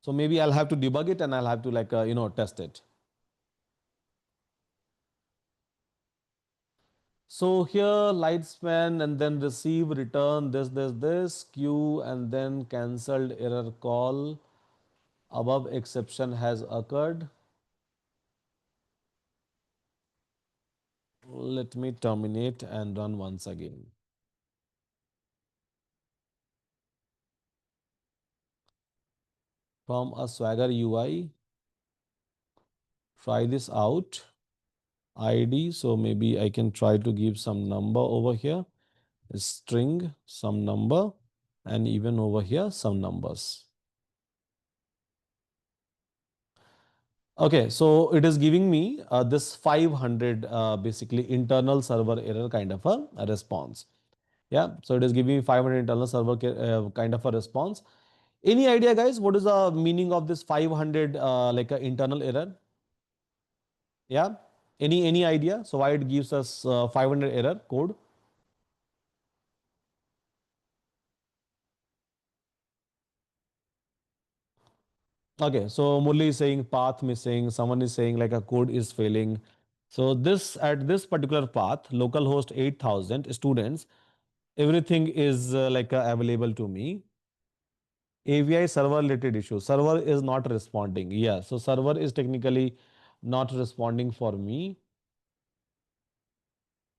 So maybe I'll have to debug it and I'll have to test it. So here light span and then receive return this queue and then cancelled error call. Above exception has occurred. Let me terminate and run once again. From a Swagger UI, try this out. ID, so maybe I can try to give some number over here, a string, some number, and even over here, some numbers. Okay, so it is giving me this 500 basically internal server error kind of a response. Yeah, so it is giving me 500 internal server kind of a response. Any idea, guys, what is the meaning of this 500 like a internal error? Yeah, any idea? So why it gives us 500 error code? Okay, so Murli is saying path missing. Someone is saying like a code is failing. So this at this particular path, localhost 8000 students, everything is available to me. AVI server related issue. Server is not responding. Yeah, so server is technically not responding for me.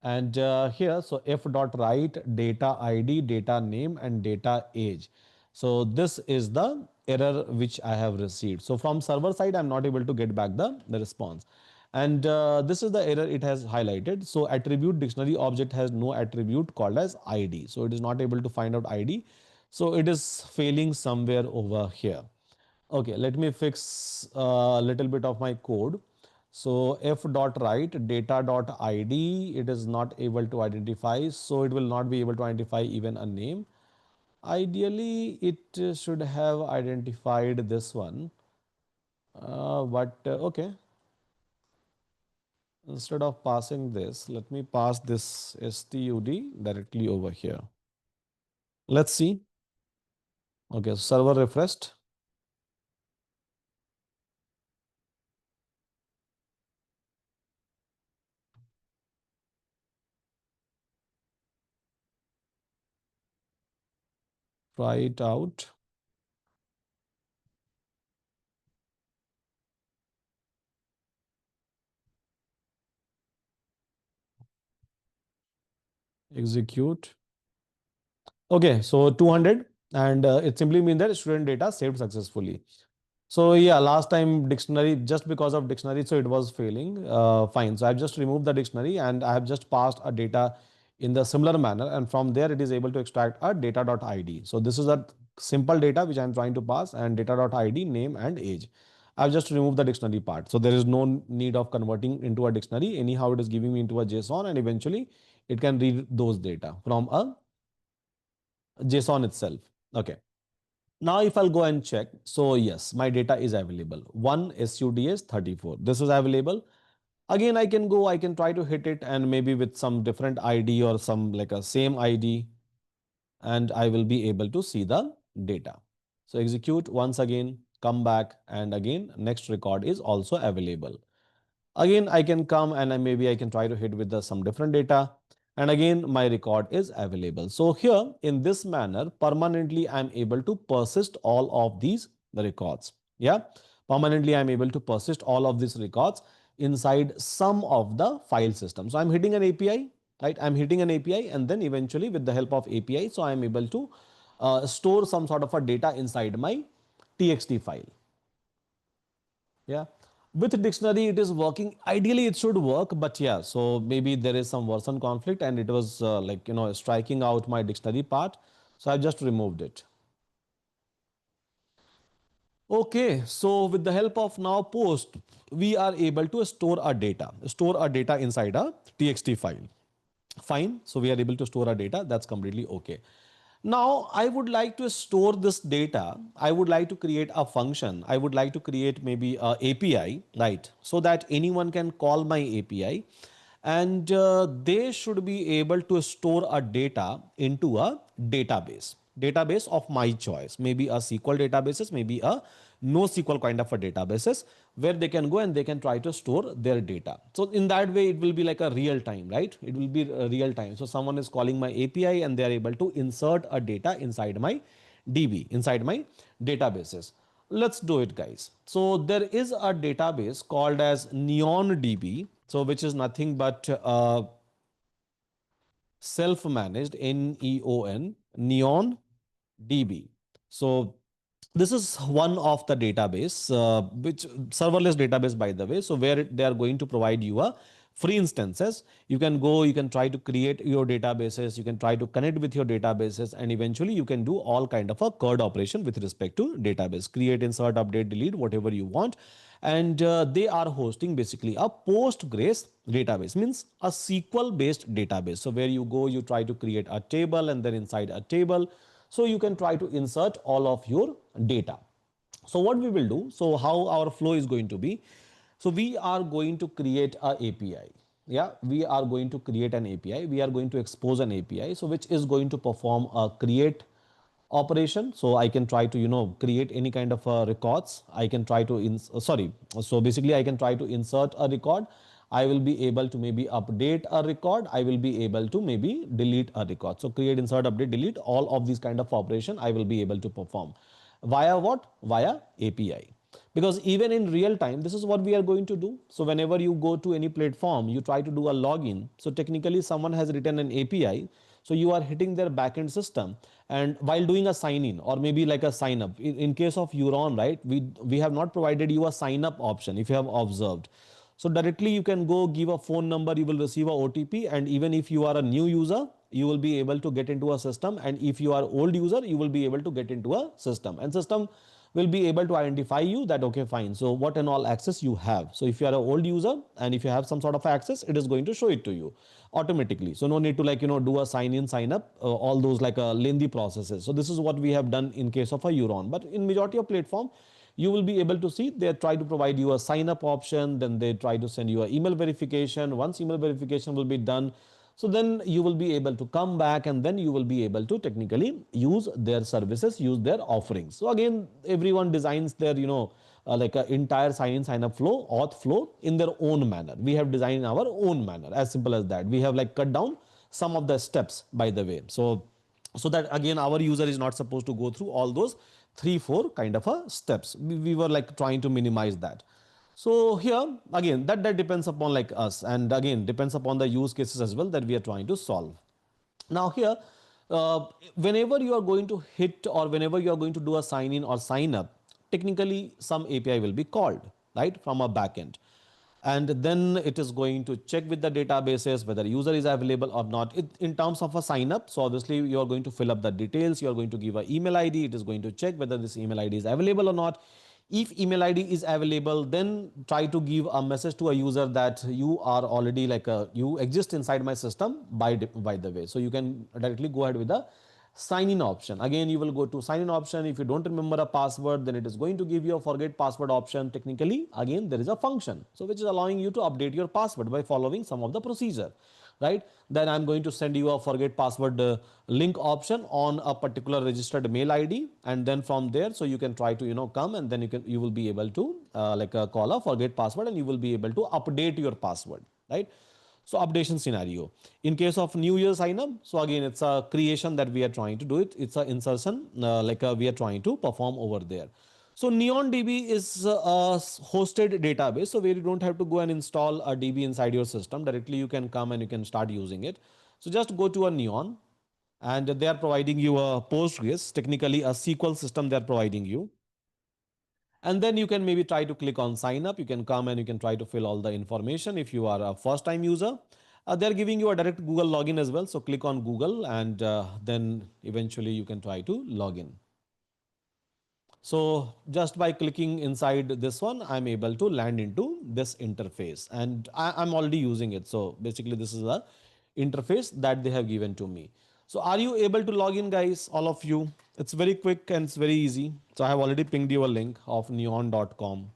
And here, so f dot write data ID, data name, and data age. So this is the error which I have received. So from server side, I'm not able to get back the response. And this is the error it has highlighted. So attribute dictionary object has no attribute called as ID. So it is not able to find out ID. So it is failing somewhere over here. Okay, let me fix a little bit of my code. So f dot write data dot id, it is not able to identify, so it will not be able to identify even a name. Ideally, it should have identified this one, but okay. Instead of passing this, let me pass this stud directly over here. Let's see. Okay, server refreshed. Try it out. Execute. Okay, so 200, and it simply means that student data saved successfully. So yeah, last time dictionary, just because of dictionary, so it was failing. Fine. So I've just removed the dictionary and I have just passed a data in the similar manner, and from there it is able to extract a data.id. So this is a simple data which I'm trying to pass, and data.id, name and age. I've just removed the dictionary part. So there is no need of converting into a dictionary. Anyhow, it is giving me into a JSON, and eventually it can read those data from a JSON itself. Okay. Now, if I'll go and check, so yes, my data is available. One SUDS 34. This is available. Again, I can go, I can try to hit it, and maybe with some different ID or some like a same ID, and I will be able to see the data. So execute once again, come back, and again, next record is also available. Again, I can come and maybe I can try to hit with some different data. And again, my record is available. So here in this manner, permanently, I'm able to persist all of these records. Yeah, permanently, I'm able to persist all of these records inside some of the file system. So I'm hitting an API, right? I'm hitting an API, and then eventually with the help of API, so I'm able to store some sort of a data inside my TXT file. Yeah. With dictionary, it is working. Ideally, it should work, but yeah, so maybe there is some version conflict and it was striking out my dictionary part. So I just removed it. Okay, so with the help of now post, we are able to store our data inside a TXT file. Fine. So we are able to store our data. That's completely okay. Now, I would like to store this data. I would like to create a function. I would like to create maybe a API, right? So that anyone can call my API, and they should be able to store a data into a database. database of my choice, maybe a SQL databases, maybe a no SQL kind of a databases, where they can go and they can try to store their data. So in that way, it will be like a real time, right? It will be a real time. So someone is calling my API and they are able to insert a data inside my DB, inside my databases. Let's do it, guys. So there is a database called as Neon DB, so which is nothing but self-managed, Neon DB. So this is one of the database, which serverless database, by the way. So where they are going to provide you a free instances. You can go, you can try to create your databases, you can try to connect with your databases, and eventually you can do all kind of a CRUD operation with respect to database, create, insert, update, delete, whatever you want. And they are hosting basically a Postgres database, means a SQL based database. So where you go, you try to create a table, and then inside a table, so you can try to insert all of your data. So what we will do, so how our flow is going to be, so we are going to create a API. Yeah, we are going to create an API, we are going to expose an API, so which is going to perform a create operation. So I can try to create any kind of records. I can try to sorry, so basically I can try to insert a record. I will be able to maybe update a record. I will be able to maybe delete a record. So create, insert, update, delete, all of these kind of operation I will be able to perform via what, via API. Because even in real time, this is what we are going to do. So whenever you go to any platform, you try to do a login, so technically someone has written an API, so you are hitting their backend system, and while doing a sign in or maybe like a sign up, in case of Euron, right, we have not provided you a sign up option, if you have observed. So directly you can go give a phone number, you will receive a OTP, and even if you are a new user, you will be able to get into a system, and if you are old user, you will be able to get into a system, and system will be able to identify you that okay fine, so what and all access you have. So if you are an old user and if you have some sort of access, it is going to show it to you automatically. So no need to like do a sign in, sign up, all those like lengthy processes. So this is what we have done in case of a Euron. But in majority of platform, you will be able to see they try to provide you a sign up option, then they try to send you an email verification. Once email verification will be done, so then you will be able to come back, and then you will be able to technically use their services, use their offerings. So again, everyone designs their like a entire sign in, sign up flow, auth flow in their own manner. We have designed in our own manner, as simple as that. We have like cut down some of the steps, by the way. So that again our user is not supposed to go through all those 3 4 kind of a steps. We were like trying to minimize that. So here again, that depends upon like us, and again depends upon the use cases as well that we are trying to solve. Now here, whenever you are going to hit, or whenever you are going to do a sign in or sign up, technically some API will be called, right, from a backend. And then it is going to check with the databases whether user is available or not. In terms of a sign up, so obviously you are going to fill up the details, you are going to give an email ID, it is going to check whether this email ID is available or not. If email ID is available, then try to give a message to a user that you are already like you exist inside my system, by the way. So you can directly go ahead with the sign in option. Again, you will go to sign in option. If you don't remember a password, then it is going to give you a forget password option. Technically, again, there is a function, so which is allowing you to update your password by following some of the procedure, right? Then I'm going to send you a forget password link option on a particular registered mail ID, and then from there, so you can try to come, and then you will be able to call a forget password, and you will be able to update your password, right? So updation scenario. In case of new year sign up, so again it's a creation that we are trying to do it. It's a insertion we are trying to perform over there. So Neon DB is a hosted database. So where you don't have to go and install a DB inside your system. Directly you can come and you can start using it. So just go to a Neon, and they are providing you a Postgres, technically a SQL system they are providing you. And then you can maybe try to click on sign up. You can come and you can try to fill all the information if you are a first time user. They're giving you a direct Google login as well. So click on Google, and then eventually you can try to log in. So just by clicking inside this one, I'm able to land into this interface, and I'm already using it. So basically this is a interface that they have given to me. So are you able to log in, guys? All of you. It's very quick and it's very easy. So I have already pinged you a link of neon.com.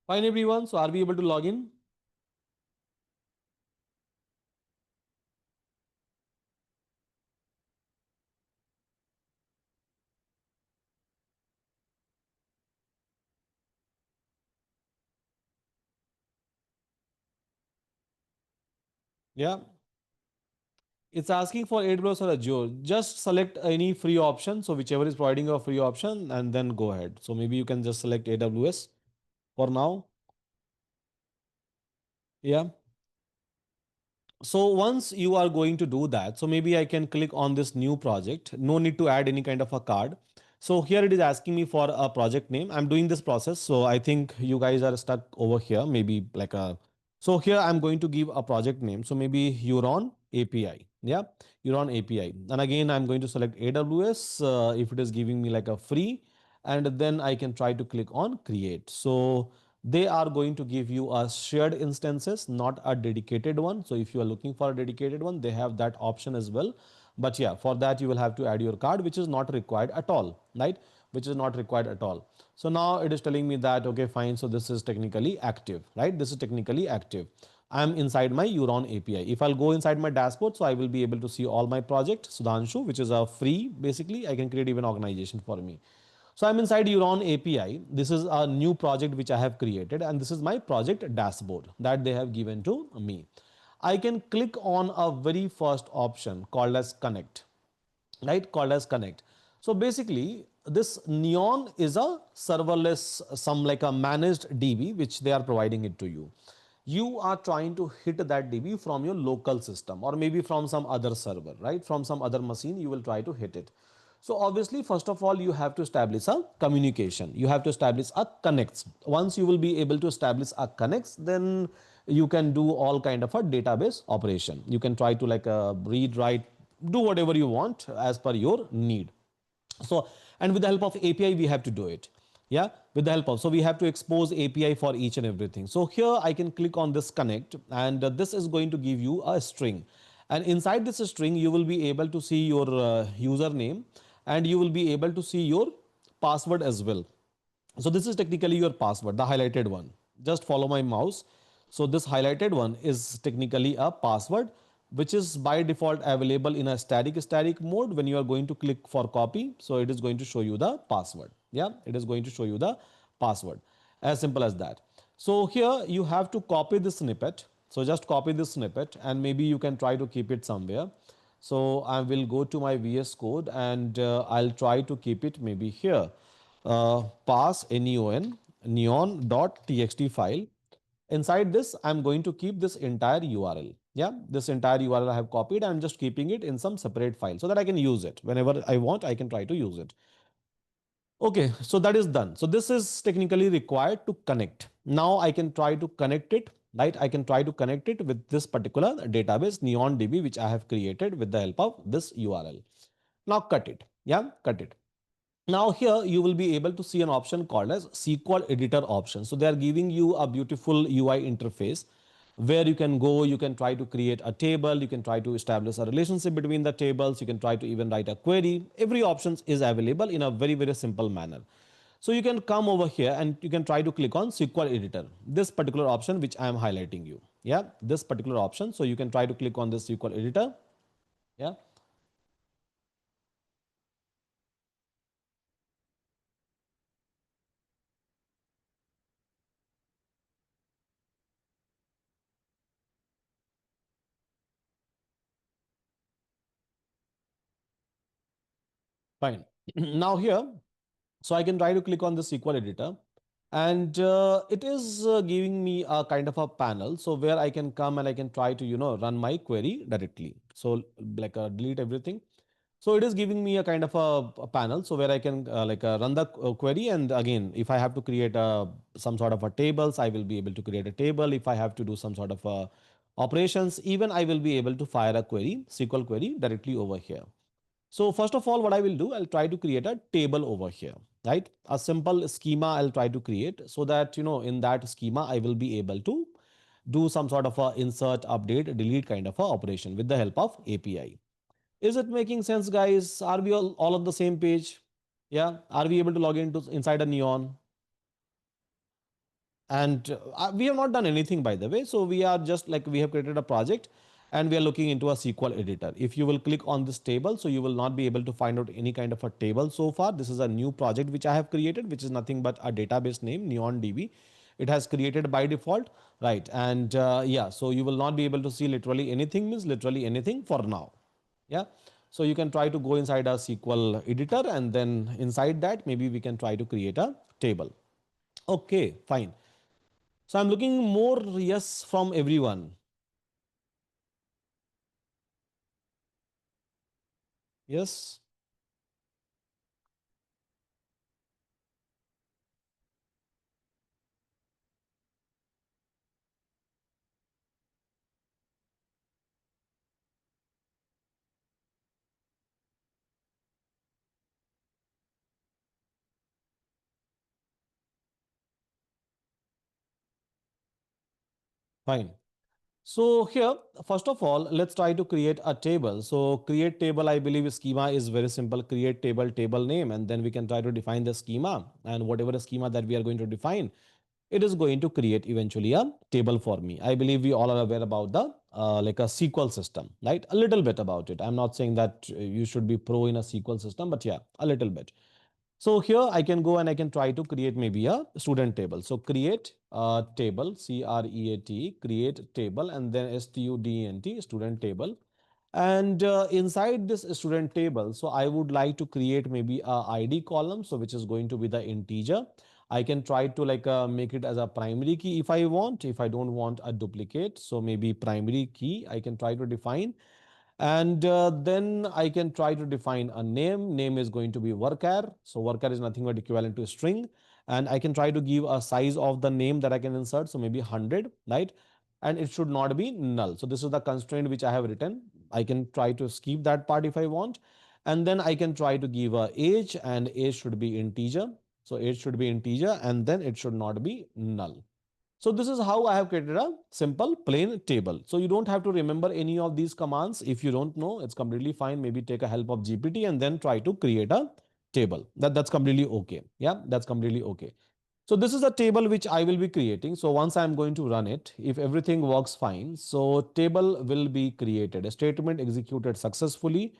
Fine, everyone. So are we able to log in? Yeah. It's asking for AWS or Azure. Just select any free option. So whichever is providing a free option and then go ahead. So maybe you can just select AWS for now. Yeah. So once you are going to do that, so maybe I can click on this new project. No need to add any kind of a card. So here it is asking me for a project name. I'm doing this process. So I think you guys are stuck over here. Maybe like a, so here I'm going to give a project name. So maybe Euron API. Yeah. Euron API. And again, I'm going to select AWS if it is giving me like a free, and then I can try to click on create. So they are going to give you a shared instances, not a dedicated one. So if you are looking for a dedicated one, they have that option as well. But yeah, for that you will have to add your card, which is not required at all, right? Which is not required at all. So now it is telling me that, okay, fine. So this is technically active, right? This is technically active. I'm inside my Euron API. If I'll go inside my dashboard, so I will be able to see all my project, Sudhanshu, which is a free, basically, I can create even organization for me. So I'm inside Euron API. This is a new project which I have created, and this is my project dashboard that they have given to me. I can click on a very first option called as connect, right? Called as connect. So basically, this Neon is a serverless, some like a managed DB, which they are providing it to you. You are trying to hit that DB from your local system or maybe from some other server, right? From some other machine, you will try to hit it. So obviously, first of all, you have to establish a communication. You have to establish a connects. Once you will be able to establish a connects, then you can do all kind of a database operation. You can try to like read, write, do whatever you want as per your need. So, and with the help of API, we have to do it. Yeah, with the help of, so we have to expose API for each and everything. So here I can click on this connect, and this is going to give you a string. And inside this string, you will be able to see your username, and you will be able to see your password as well. So this is technically your password, the highlighted one. Just follow my mouse. So this highlighted one is technically a password, which is by default available in a static mode. When you are going to click for copy, so it is going to show you the password. Yeah, it is going to show you the password. As simple as that. So here you have to copy this snippet. So just copy this snippet, and maybe you can try to keep it somewhere. So I will go to my VS Code, and I'll try to keep it maybe here. Pass neon.txt file. Inside this, I'm going to keep this entire URL. Yeah, this entire URL I have copied. I'm just keeping it in some separate file so that I can use it whenever I want. I can try to use it. Okay, so that is done. So this is technically required to connect. Now I can try to connect it, right? I can try to connect it with this particular database Neon DB, which I have created with the help of this URL. Now cut it. Yeah, cut it. Now here you will be able to see an option called as SQL editor option. So they are giving you a beautiful UI interface where you can go, you can try to create a table, you can try to establish a relationship between the tables, you can try to even write a query. Every option is available in a very, very simple manner. So you can come over here and you can try to click on SQL editor, this particular option which I am highlighting you. Yeah, this particular option. So you can try to click on this SQL editor. Yeah, fine. Now here, so I can try to click on the SQL editor, and it is giving me a kind of a panel. So where I can come and I can try to, run my query directly. So like delete everything. So it is giving me a kind of a panel. So where I can run the query. And again, if I have to create some sort of a tables, I will be able to create a table. If I have to do some sort of operations, even I will be able to fire a query, SQL query directly over here. So first of all, what I will do, I'll try to create a table over here, right? A simple schema I'll try to create so that, in that schema, I will be able to do some sort of a insert, update, delete kind of a operation with the help of API. Is it making sense, guys? Are we all on the same page? Yeah. Are we able to log into inside a Neon? And we have not done anything, by the way. So we are just like, we have created a project and we are looking into a SQL editor. If you will click on this table, so you will not be able to find out any kind of a table so far. This is a new project which I have created, which is nothing but a database name, Neon DB. It has created by default, right? And yeah, so you will not be able to see literally anything, means literally anything for now. Yeah. So you can try to go inside a SQL editor, and then inside that, maybe we can try to create a table. Okay, fine. So I'm looking more yes from everyone. Yes, fine. So here, first of all, let's try to create a table. So create table, I believe schema is very simple. Create table, table name, and then we can try to define the schema, and whatever the schema that we are going to define, it is going to create eventually a table for me. I believe we all are aware about the like a SQL system, right? A little bit about it. I'm not saying that you should be pro in a SQL system, but yeah, a little bit. So here I can go and I can try to create maybe a student table. So create a table, CREAT, create table, and then STUDENT, student table. And inside this student table, so I would like to create maybe a ID column, so which is going to be the integer. I can try to like make it as a primary key if I want, if I don't want a duplicate. So maybe primary key I can try to define, and then I can try to define a name. Name is going to be worker. So worker is nothing but equivalent to string. And I can try to give a size of the name that I can insert. So maybe 100, right? And it should not be null. So this is the constraint which I have written. I can try to skip that part if I want. And then I can try to give a age, and age should be integer. So age should be integer, and then it should not be null. So this is how I have created a simple plain table. So you don't have to remember any of these commands. If you don't know, it's completely fine. Maybe take a help of GPT and then try to create a table. That's completely okay. Yeah, that's completely okay. So this is a table which I will be creating. So once I'm going to run it, if everything works fine, so table will be created. A statement executed successfully.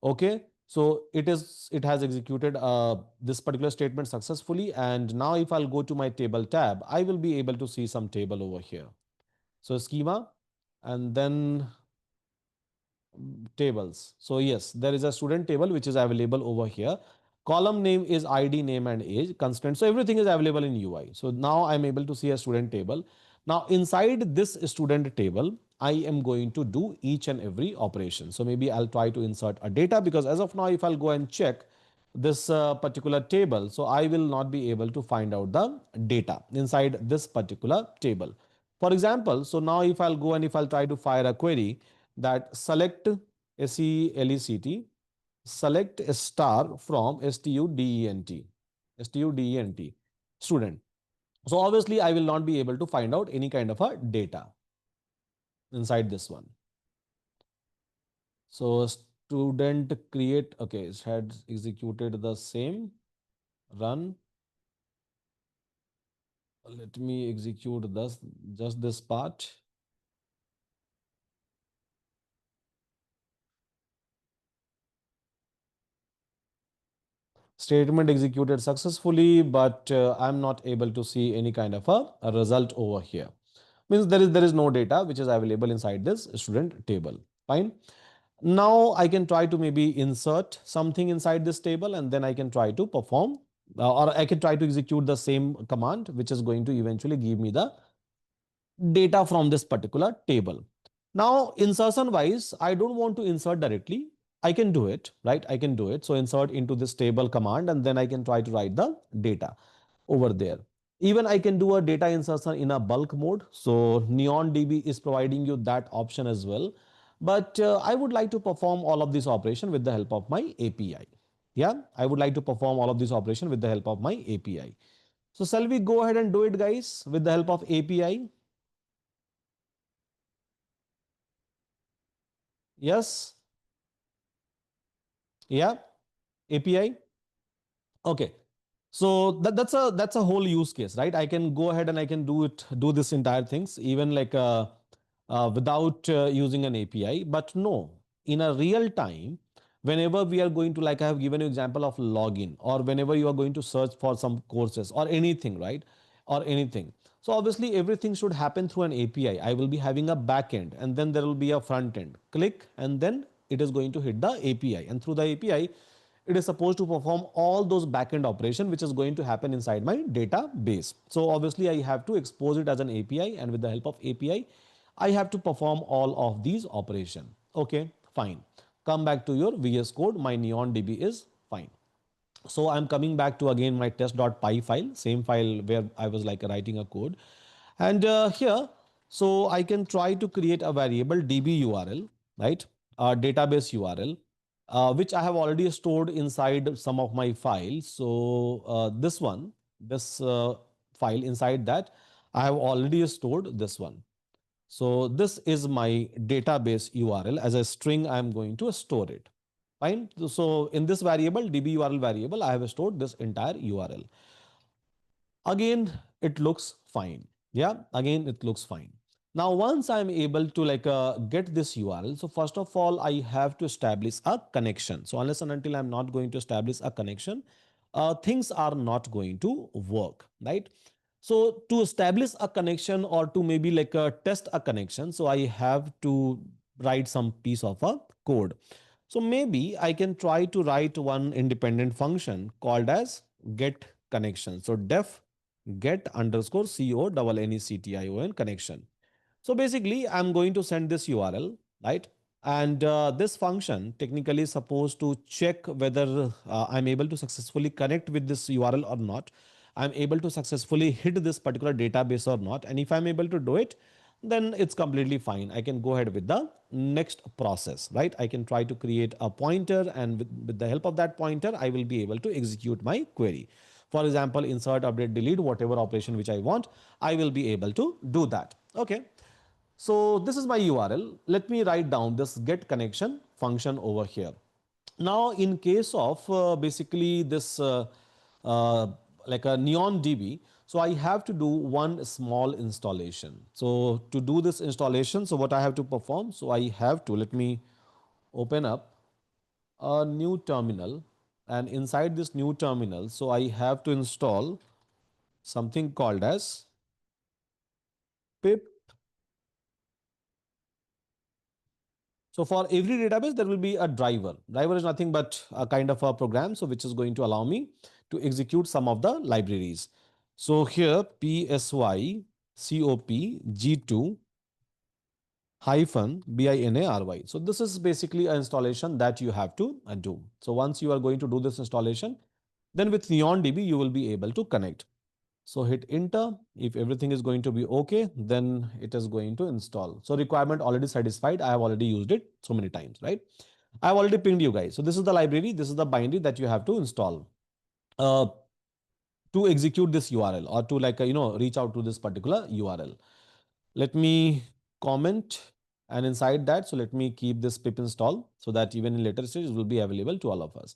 Okay. So it has executed this particular statement successfully. And now if I'll go to my table tab, I will be able to see some table over here. So schema, and then tables. So yes, there is a student table which is available over here. Column name is ID, name, and age constant. So everything is available in UI. So now I'm able to see a student table. Now inside this student table, I am going to do each and every operation. So maybe I'll try to insert a data, because as of now, if I'll go and check this particular table, so I will not be able to find out the data inside this particular table. For example, so now if I'll go and if I'll try to fire a query, that select SELECT, select a star from student student. So obviously I will not be able to find out any kind of a data inside this one. So student create, okay, it had executed the same run. Let me execute this, just this part. Statement executed successfully, but I'm not able to see any kind of a result over here. Means there is no data which is available inside this student table. Fine. Now I can try to maybe insert something inside this table, and then I can try to perform or I can try to execute the same command, which is going to eventually give me the data from this particular table. Now, insertion wise, I don't want to insert directly. I can do it, right? I can do it. So insert into this table command, and then I can try to write the data over there. Even I can do a data insertion in a bulk mode. So Neon DB is providing you that option as well. But I would like to perform all of this operation with the help of my API. Yeah, I would like to perform all of this operation with the help of my API. So shall we go ahead and do it, guys, with the help of API? Yes. Yeah. API. Okay. So that's a whole use case, right? I can go ahead and I can do this entire things even like without using an API. But no, in a real time, whenever we are going to, like I have given you example of login, or whenever you are going to search for some courses or anything, right? Or anything. So obviously everything should happen through an API. I will be having a back end and then there will be a front end. Click and then it is going to hit the API, and through the API it is supposed to perform all those backend operation which is going to happen inside my database. So obviously I have to expose it as an API, and with the help of API I have to perform all of these operation. Okay, fine. Come back to your VS Code. My Neon DB is fine. So I'm coming back to again my test.py file, same file where I was like writing a code. And here, so I can try to create a variable DB URL, right? A database URL, which I have already stored inside some of my files. So this file inside that, I have already stored this one. So this is my database URL. As a string, I am going to store it. Fine. So in this variable, DB URL variable, I have stored this entire URL. Again, it looks fine. Yeah, again, it looks fine. Now, once I'm able to like get this URL, so first of all, I have to establish a connection. So unless and until I'm not going to establish a connection, things are not going to work, right? So to establish a connection, or to maybe like test a connection, so I have to write some piece of a code. So maybe I can try to write one independent function called as get connection. So def get underscore co_nection connection. So basically, I'm going to send this URL, right? And this function technically is supposed to check whether I'm able to successfully connect with this URL or not. I'm able to successfully hit this particular database or not. And if I'm able to do it, then it's completely fine. I can go ahead with the next process, right? I can try to create a pointer, and with the help of that pointer, I will be able to execute my query. For example, insert, update, delete, whatever operation which I want, I will be able to do that. Okay. So this is my URL. Let me write down this get connection function over here. Now, in case of basically this like a Neon DB, so I have to do one small installation. So to do this installation, so what I have to perform, so I have to, let me open up a new terminal, and inside this new terminal, so I have to install something called as pip. So for every database, there will be a driver. Driver is nothing but a kind of a program, so which is going to allow me to execute some of the libraries. So here PSY COP G2 hyphen BINARY. So this is basically an installation that you have to do. So once you are going to do this installation, then with Neon DB, you will be able to connect. So hit enter. If everything is going to be okay, then it is going to install. So requirement already satisfied. I have already used it so many times, right? I have already pinged you guys. So this is the library. This is the binary that you have to install uh, to execute this URL, or to like, reach out to this particular URL. Let me comment, and inside that, so let me keep this pip install so that even in later stages will be available to all of us.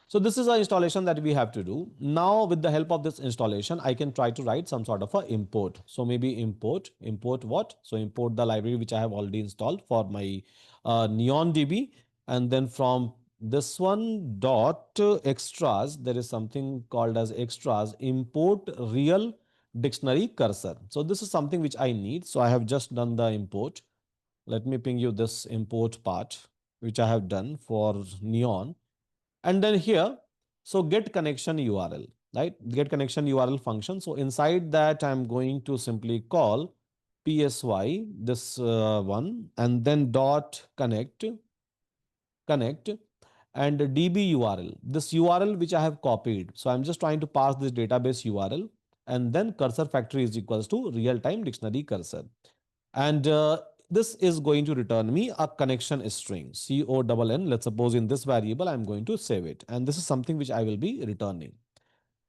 So this is our installation that we have to do. Now with the help of this installation, I can try to write some sort of a import. So maybe import what? So import the library which I have already installed for my Neon DB. And then from this one dot extras, there is something called as extras, import real dictionary cursor. So this is something which I need. So I have just done the import. Let me ping you this import part, which I have done for Neon. And then here, so get connection URL, right? Get connection URL function. So inside that, I'm going to simply call PSY, this one, and then dot connect, and DB URL, this URL which I have copied. So I'm just trying to pass this database URL, and then cursor factory is equals to real-time dictionary cursor. And this is going to return me a connection string, CONN. Let's suppose in this variable, I'm going to save it. And this is something which I will be returning.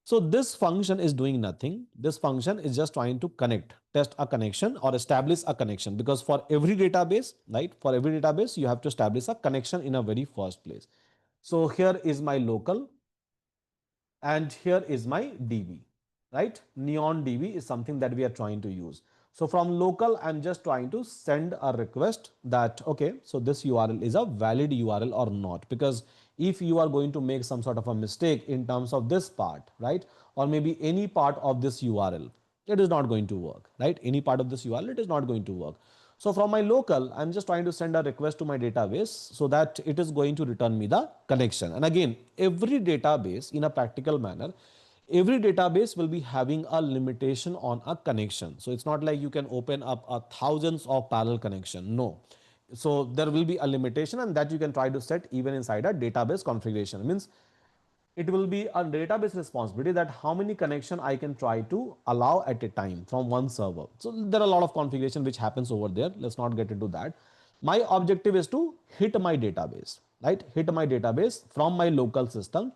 So this function is doing nothing. This function is just trying to connect, test a connection or establish a connection, because for every database, right? For every database, you have to establish a connection in a very first place. So here is my local. and here is my DB, right? Neon DB is something that we are trying to use. So from local, I'm just trying to send a request that, okay, so this URL is a valid URL or not. Because if you are going to make some sort of a mistake in terms of this part, right, or maybe any part of this URL, it is not going to work, right? Any part of this URL, it is not going to work. So from my local, I'm just trying to send a request to my database so that it is going to return me the connection. And again, every database in a practical manner, every database will be having a limitation on a connection. So it's not like you can open up a thousands of parallel connection. No. So there will be a limitation, and that you can try to set even inside a database configuration. It means it will be a database responsibility that how many connection I can try to allow at a time from one server. So there are a lot of configuration which happens over there. Let's not get into that. My objective is to hit my database, right? Hit my database from my local system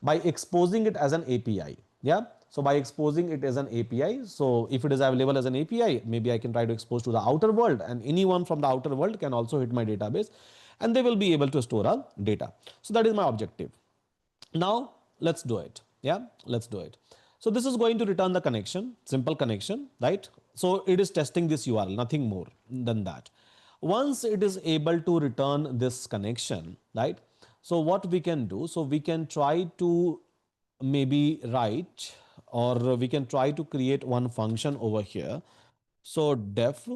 by exposing it as an API. Yeah. So by exposing it as an API, so if it is available as an API, maybe I can try to expose to the outer world, and anyone from the outer world can also hit my database, and they will be able to store our data. So that is my objective. Now let's do it. Yeah, let's do it. So this is going to return the connection, simple connection, right? So it is testing this URL, nothing more than that. Once it is able to return this connection, right? So what we can do, so we can try to maybe write, or we can try to create one function over here. So def,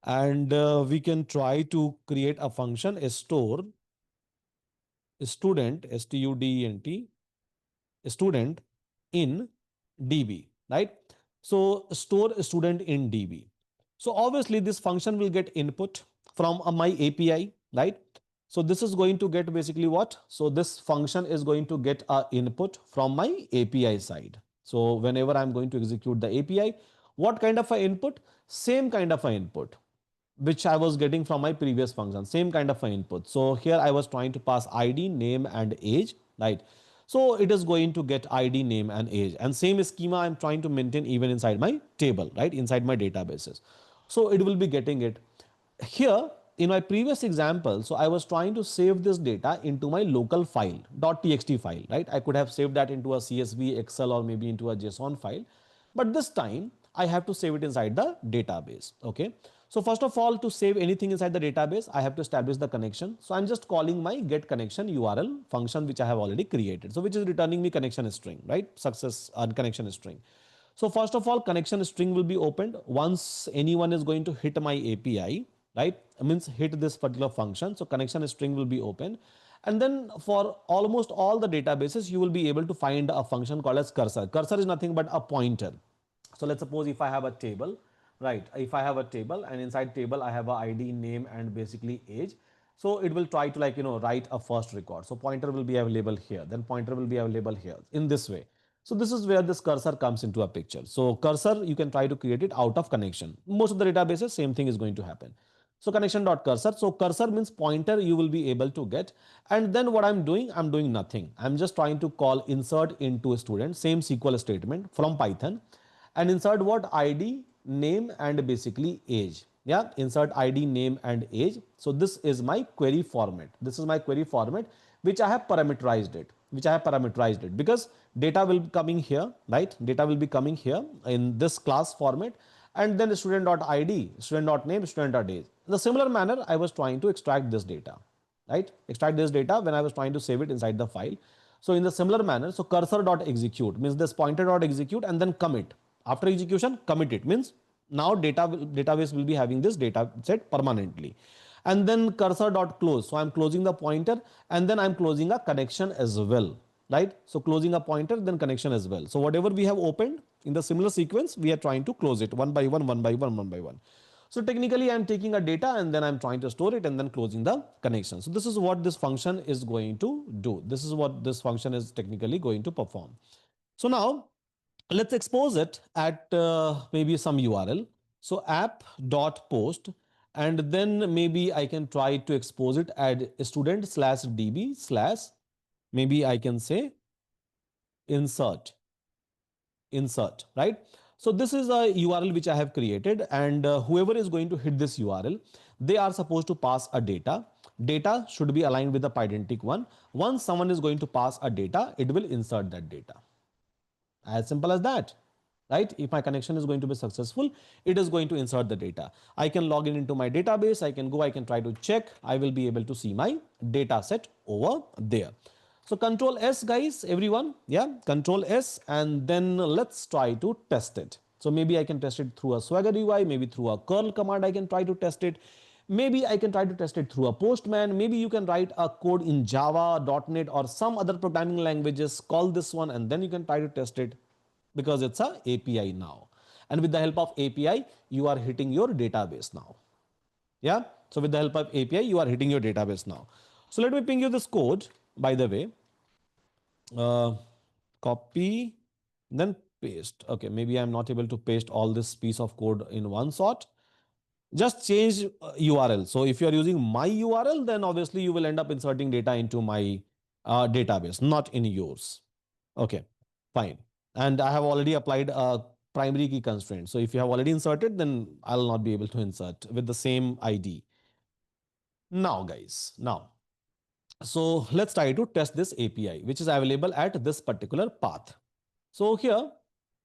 and we can try to create a function, a store student, student, student in DB, right? So store student in DB. So obviously this function will get input from my API, right? So this is going to get basically what? So this function is going to get a input from my API side. So whenever I'm going to execute the API, what kind of a input? Same kind of a input which I was getting from my previous function, same kind of an input. So here I was trying to pass ID, name, and age, right? So it is going to get ID, name, and age. And same schema I'm trying to maintain even inside my table, right? Inside my databases. So it will be getting it. Here in my previous example, so I was trying to save this data into my local file, .txt file, right? I could have saved that into a CSV, Excel, or maybe into a JSON file. But this time I have to save it inside the database. Okay. So first of all, to save anything inside the database, I have to establish the connection. So I'm just calling my get connection URL function, which I have already created. So which is returning me connection string, right? Success and connection string. So first of all, connection string will be opened once anyone is going to hit my API, right? It means hit this particular function. So connection string will be open. And then for almost all the databases, you will be able to find a function called as cursor. Cursor is nothing but a pointer. So let's suppose if I have a table, right? If I have a table, and inside table I have a ID, name, and basically age. So it will try to, like, write a first record. So pointer will be available here, then pointer will be available here in this way. So this is where this cursor comes into a picture. So cursor, you can try to create it out of connection. Most of the databases, same thing is going to happen. So connection dot cursor. So cursor means pointer you will be able to get. And then what I'm doing nothing. I'm just trying to call insert into a student, same SQL statement from Python, and insert what? ID, name, and basically age. Yeah, insert ID, name, and age. So this is my query format. This is my query format, which I have parameterized it, because data will be coming here, right? Data will be coming here in this class format, and then student.id, student.name, student.age. In the similar manner, I was trying to extract this data, right? Extract this data when I was trying to save it inside the file. So in the similar manner, so cursor.execute means this pointer.execute and then commit. After execution, commit it means now database will be having this data set permanently. And then cursor.close. So I'm closing the pointer, and then I'm closing a connection as well, right? So closing a pointer, then connection as well. So whatever we have opened in the similar sequence, we are trying to close it one by one, one by one, one by one. So technically I'm taking a data and then I'm trying to store it and then closing the connection. So this is what this function is going to do. This is what this function is technically going to perform. So now let's expose it at maybe some URL. So app.post, and then maybe I can try to expose it at student slash db slash, maybe I can say insert, right? So this is a URL which I have created, and whoever is going to hit this URL, they are supposed to pass a data. Data should be aligned with the pydantic one. Once someone is going to pass a data, it will insert that data. As simple as that, right? If my connection is going to be successful, it is going to insert the data. I can log in into my database. I can go, I can try to check. I will be able to see my data set over there. So control S, guys, everyone. Yeah, control S, and then let's try to test it. So maybe I can test it through a Swagger UI, maybe through a curl command I can try to test it. Maybe I can try to test it through a postman. Maybe you can write a code in Java, .NET, or some other programming languages, call this one, and then you can try to test it because it's a API now. And with the help of API, you are hitting your database now. Yeah. So with the help of API, you are hitting your database now. So let me ping you this code, by the way. Uh, Copy, then paste. Okay, maybe I'm not able to paste all this piece of code in one shot. Just change URL. So if you are using my URL, then obviously you will end up inserting data into my database, not in yours. Okay, fine. And I have already applied a primary key constraint. So if you have already inserted, then I'll not be able to insert with the same ID. Now, guys, now, so let's try to test this API, which is available at this particular path. So here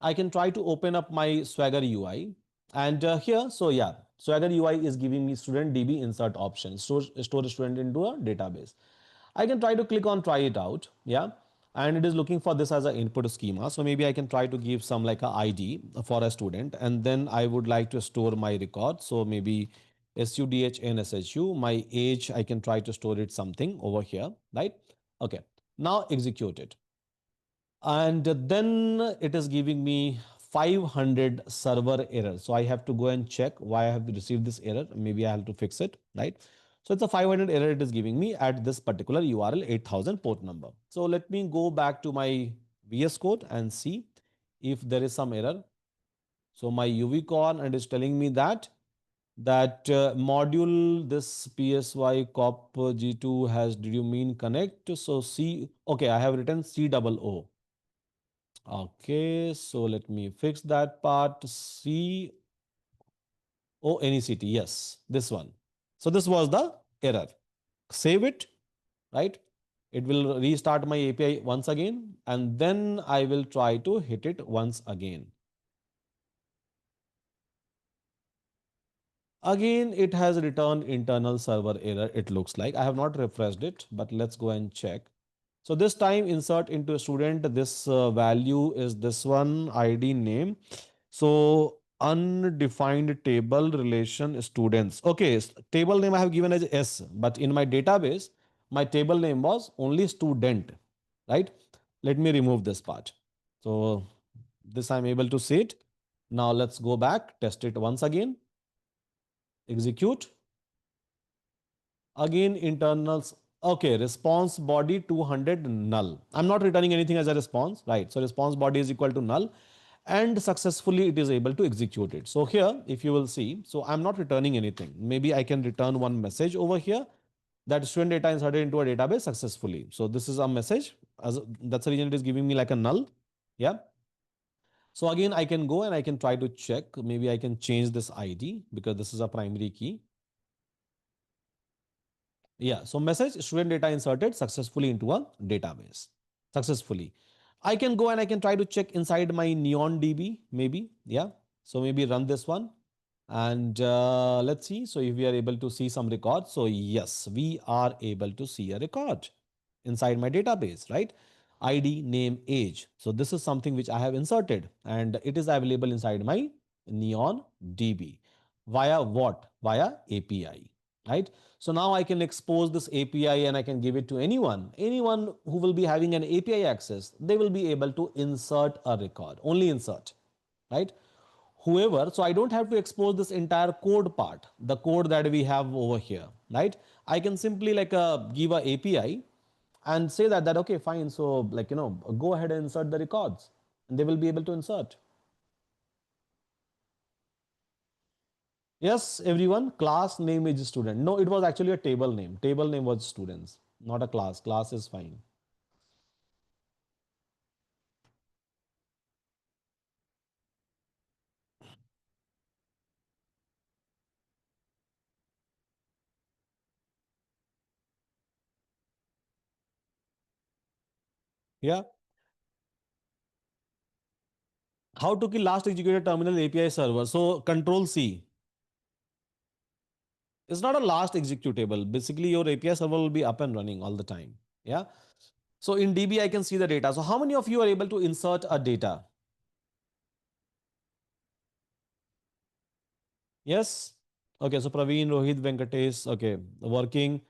I can try to open up my Swagger UI, and here, so yeah, Swagger UI is giving me student DB insert option, store student into a database. I can try to click on try it out. Yeah. And it is looking for this as an input schema. So maybe I can try to give some like a ID for a student, and then I would like to store my record. So maybe SUDHNSHU, my age, I can try to store it something over here, right? Okay. Now execute it. And then it is giving me 500 server error. So I have to go and check why I have received this error. Maybe I have to fix it, right? So it's a 500 error it is giving me at this particular URL 8000 port number. So let me go back to my VS Code and see if there is some error. So my UV con and is telling me that module this PSY cop G2 has, did you mean connect? So C, okay, I have written C double O. Okay, so let me fix that part. C O N E C T. Yes, this one. So this was the error. Save it, right? It will restart my API once again, and then I will try to hit it once again. Again, it has returned internal server error. It looks like I have not refreshed it, but let's go and check. So this time insert into a student. This value is this one, ID name. So undefined table relation students. Okay, table name I have given as S, but in my database, my table name was only student, right? Let me remove this part. So this I'm able to see it. Now let's go back, test it once again, execute. Again, internals. Okay, response body 200 null. I'm not returning anything as a response, right? So response body is equal to null, and successfully it is able to execute it. So here, if you will see, so I'm not returning anything. Maybe I can return one message over here that student data inserted into a database successfully. So this is a message. That's the reason it is giving me like a null. Yeah. So again, I can go and I can try to check. Maybe I can change this ID because this is a primary key. Yeah, so message student data inserted successfully into a database. Successfully. I can go and I can try to check inside my Neon DB, maybe. Yeah. So maybe run this one. And let's see. So if we are able to see some records. So yes, we are able to see a record inside my database, right? ID, name, age. So this is something which I have inserted and it is available inside my Neon DB. Via what? Via API, right? So now I can expose this API and I can give it to anyone. Anyone who will be having an API access, they will be able to insert a record, only insert, right? Whoever, so I don't have to expose this entire code part, the code that we have over here, right? I can simply like give a API and say that okay, fine. So like, go ahead and insert the records and they will be able to insert. Yes, everyone, class name is student. No, it was actually a table name. Table name was students, not a class. Class is fine. Yeah. How to kill last executed terminal API server? So control C. It's not a last executable. Basically, your API server will be up and running all the time. Yeah. So in DB, I can see the data. So how many of you are able to insert a data? Yes. Okay. So Praveen, Rohit, Venkatesh. Okay. Working.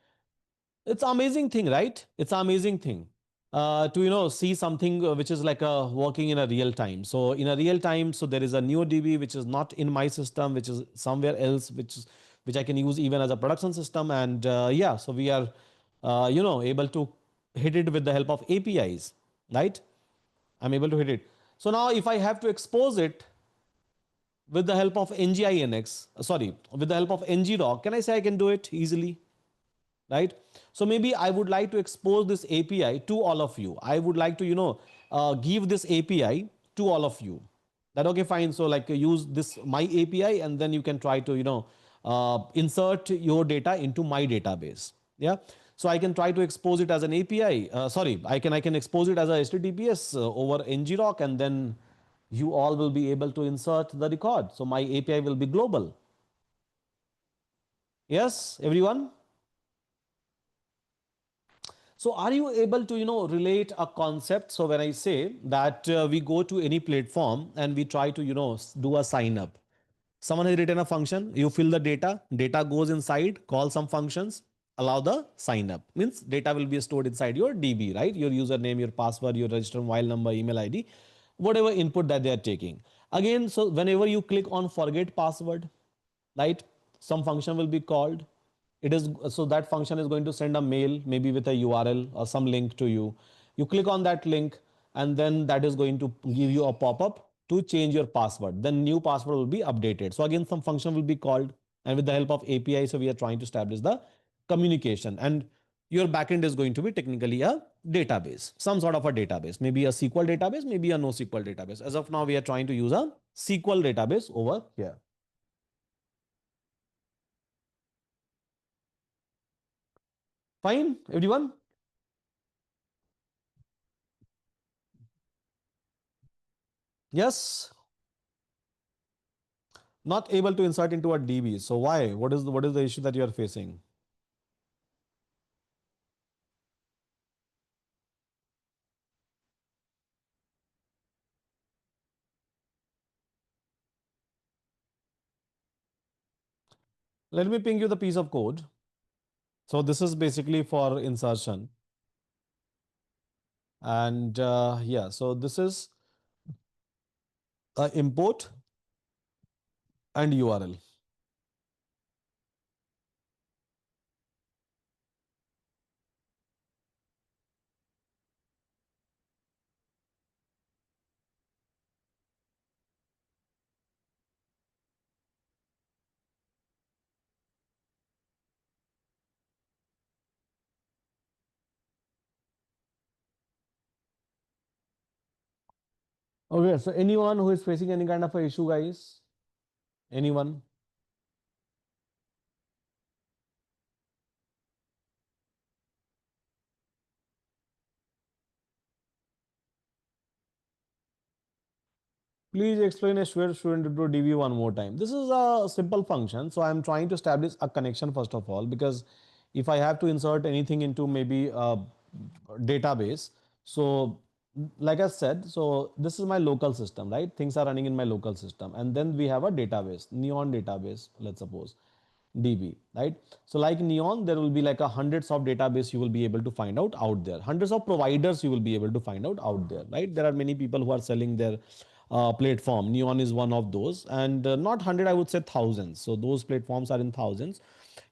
It's an amazing thing, right? It's an amazing thing to see something which is like working in a real time. So in a real time, so there is a new DB which is not in my system, which is somewhere else, which I can use even as a production system. And yeah, so we are able to hit it with the help of APIs, right? I'm able to hit it. So now if I have to expose it with the help of NGINX, sorry, with the help of NGRock, can I say I can do it easily? Right? So maybe I would like to expose this API to all of you. I would like to give this API to all of you. That okay, fine. So like use this my API, and then you can try to insert your data into my database. Yeah. So I can try to expose it as an API. Sorry, I can expose it as a HTTPS over NGRock, and then you all will be able to insert the record. So my API will be global. Yes, everyone. So are you able to relate a concept? So when I say that we go to any platform and we try to do a sign up, someone has written a function, you fill the data goes inside, call some functions, allow the sign up. Means data will be stored inside your DB, right? Your username, your password, your registered mobile number, email ID, whatever input that they are taking. Again, so whenever you click on forget password, right, some function will be called. It is so that function is going to send a mail maybe with a URL or some link to you. You click on that link, and then that is going to give you a pop-up to change your password. Then new password will be updated. So again, some function will be called, and with the help of API, so we are trying to establish the communication. And your backend is going to be technically a database, some sort of a database, maybe a SQL database, maybe a NoSQL database. As of now, we are trying to use a SQL database over here. Fine, everyone? Yes, not able to insert into a DB. So why? What is the issue that you are facing? Let me ping you the piece of code. So this is basically for insertion. And yeah, so this is import and URL. Okay, so anyone who is facing any kind of a issue, guys? Anyone? Please explain a shared student to DB one more time. This is a simple function. So I'm trying to establish a connection first of all, because if I have to insert anything into maybe a database, so like I said, so this is my local system, right? Things are running in my local system. And then we have a database, Neon database, let's suppose. DB, right? So like Neon, there will be like a hundreds of database you will be able to find out there. Hundreds of providers you will be able to find out there, right? There are many people who are selling their platform. Neon is one of those, and not hundred, I would say thousands. So those platforms are in thousands.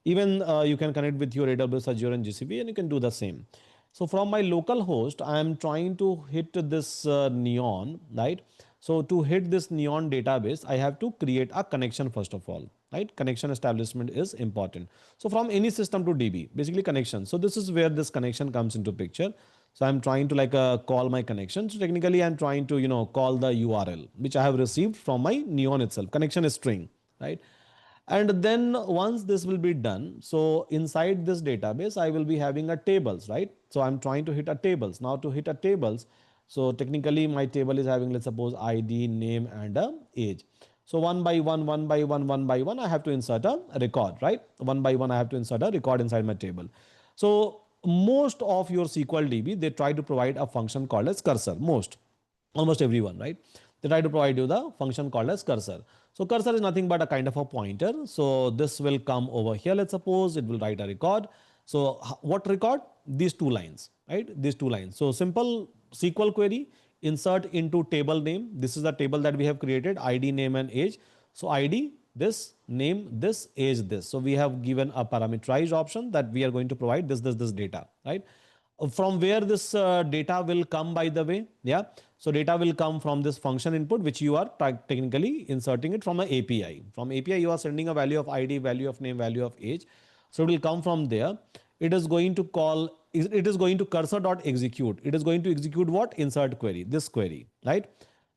Even you can connect with your AWS, Azure, and GCP, and you can do the same. So from my local host, I am trying to hit this Neon, right? So to hit this Neon database, I have to create a connection first of all, right? Connection establishment is important. So from any system to DB, basically connection. So this is where this connection comes into picture. So I'm trying to like call my connection. So technically I'm trying to, call the URL, which I have received from my Neon itself. Connection is string, right? And then once this will be done, so inside this database, I will be having a tables, right? So I'm trying to hit a tables. Now to hit a tables, So technically my table is having, let's suppose, ID, name, and age. So one by one, one by one, one by one, I have to insert a record, right? One by one, I have to insert a record inside my table. So most of your SQL DB, they try to provide a function called as cursor. Almost everyone, right? They try to provide you the function called as cursor. So cursor is nothing but a kind of a pointer. So this will come over here. Let's suppose it will write a record. So what record? These two lines, right? These two lines. So simple SQL query, insert into table name. This is the table that we have created, ID, name, and age. So ID, this, name, this, age, this. So we have given a parameterized option that we are going to provide this data, right? From where this data will come, by the way, yeah. So data will come from this function input, which you are technically inserting it from an API. From API, you are sending a value of ID, value of name, value of age. So it will come from there. It is going to call, it is going to cursor.execute. It is going to execute what? Insert query, this query, right?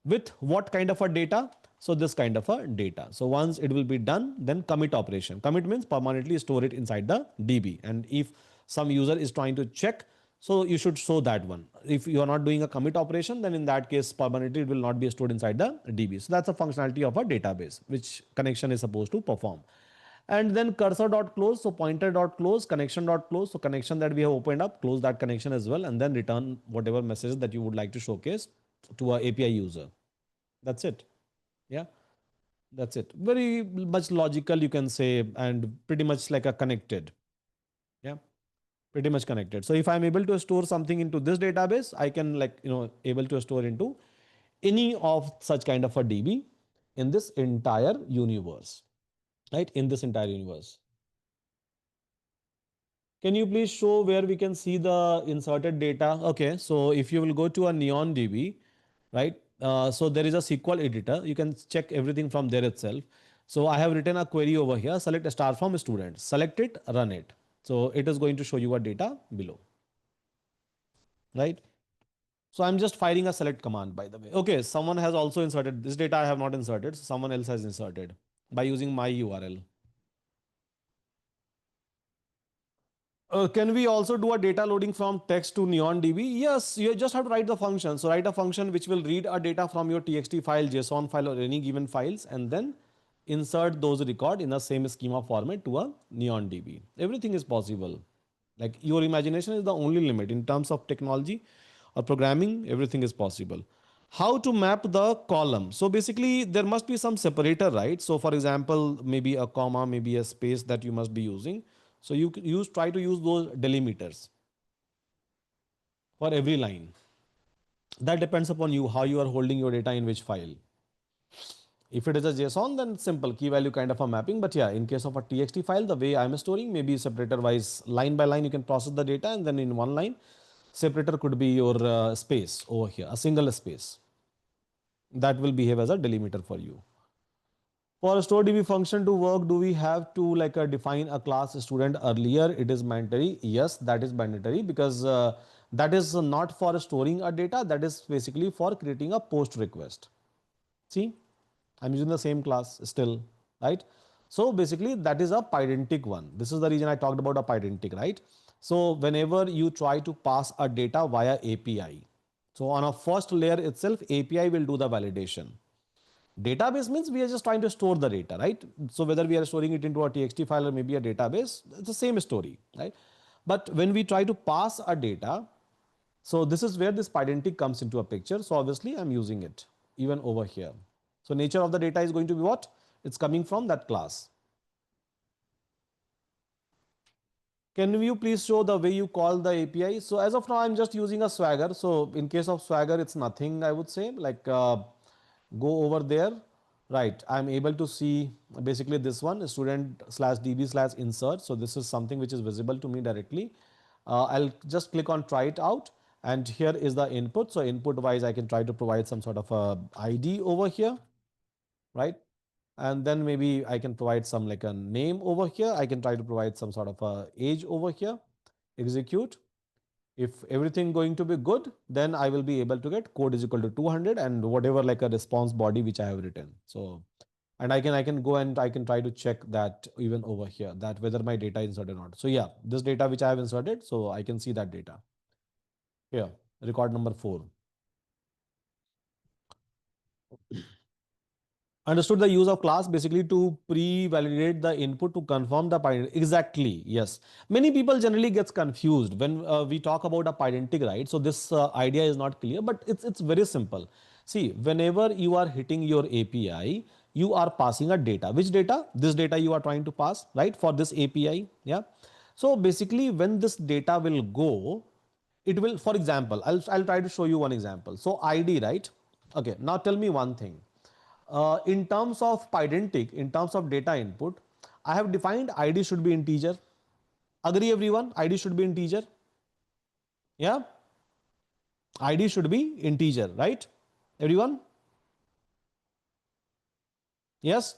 With what kind of a data? So this kind of a data. So once it will be done, then commit operation. Commit means permanently store it inside the DB. And if some user is trying to check, so you should show that one. If you are not doing a commit operation, then in that case, permanently it will not be stored inside the DB. So that's a functionality of a database, which connection is supposed to perform. And then cursor.close, so pointer.close, connection.close. So connection that we have opened up, close that connection as well, and then return whatever message that you would like to showcase to a API user. That's it. Yeah, that's it. Very much logical, you can say, and pretty much like a connected. Yeah, pretty much connected. So if I'm able to store something into this database, I can, like, able to store into any of such kind of a DB in this entire universe, right? In this entire universe. Can you please show where we can see the inserted data? Okay, so if you will go to a Neon DB, right? So there is a SQL editor. You can check everything from there itself. So I have written a query over here. Select a star from student. Select it, run it. So it is going to show you a data below, right? So I'm just firing a select command, by the way. Okay, someone has also inserted this data. I have not inserted. So someone else has inserted by using my URL. Can we also do a data loading from text to Neon DB? Yes, you just have to write the function. So write a function which will read a data from your TXT file, JSON file, or any given files, and then insert those record in the same schema format to a Neon DB. Everything is possible. Like, your imagination is the only limit in terms of technology or programming. Everything is possible. How to map the column? So basically there must be some separator, right? So for example, maybe a comma, maybe a space that you must be using. So you try to use those delimiters for every line. That depends upon you, how you are holding your data in which file. If it is a JSON, then simple key value kind of a mapping. But yeah, in case of a TXT file, the way I'm storing, maybe separator wise, line by line, you can process the data, and then in one line, separator could be your space over here, a single space that will behave as a delimiter for you. For a storedb function to work, do we have to, like, define a class student earlier? It is mandatory. Yes, that is mandatory, because that is not for storing a data. That is basically for creating a post request. See, I'm using the same class still, right? So basically that is a pydentic one. This is the reason I talked about a pydentic, right? So whenever you try to pass a data via API, so on a first layer itself, API will do the validation. Database means we are just trying to store the data, right? So whether we are storing it into a TXT file or maybe a database, it's the same story, right? But when we try to pass a data, so this is where this pydentic comes into a picture. So obviously I'm using it even over here. So nature of the data is going to be what? It's coming from that class. Can you please show the way you call the API? So as of now, I'm just using a Swagger. So in case of Swagger, it's nothing, I would say. Like, go over there. Right. I'm able to see basically this one, student slash DB slash insert. So this is something which is visible to me directly. I'll just click on try it out. And here is the input. So input wise, I can try to provide some sort of a ID over here. Right. And then maybe I can provide some, like, a name over here. I can try to provide some sort of a age over here. Execute. If everything going to be good, then I will be able to get code is equal to 200 and whatever, like, a response body which I have written. So, and I can go and I can try to check that even over here, that whether my data is inserted or not. So yeah, this data which I have inserted, so I can see that data here, record number 4. Understood the use of class basically to pre-validate the input to confirm the identity. Exactly. Yes. Many people generally gets confused when we talk about a identity, right? So this idea is not clear, but it's very simple. See, whenever you are hitting your API, you are passing a data. Which data? This data you are trying to pass, right? For this API. Yeah. So basically, when this data will go, it will, for example, I'll try to show you one example. So ID, right? Okay. Now tell me one thing. In terms of pydantic, in terms of data input, I have defined ID should be integer. Agree everyone? ID should be integer. Yeah, ID should be integer, right? Everyone? Yes.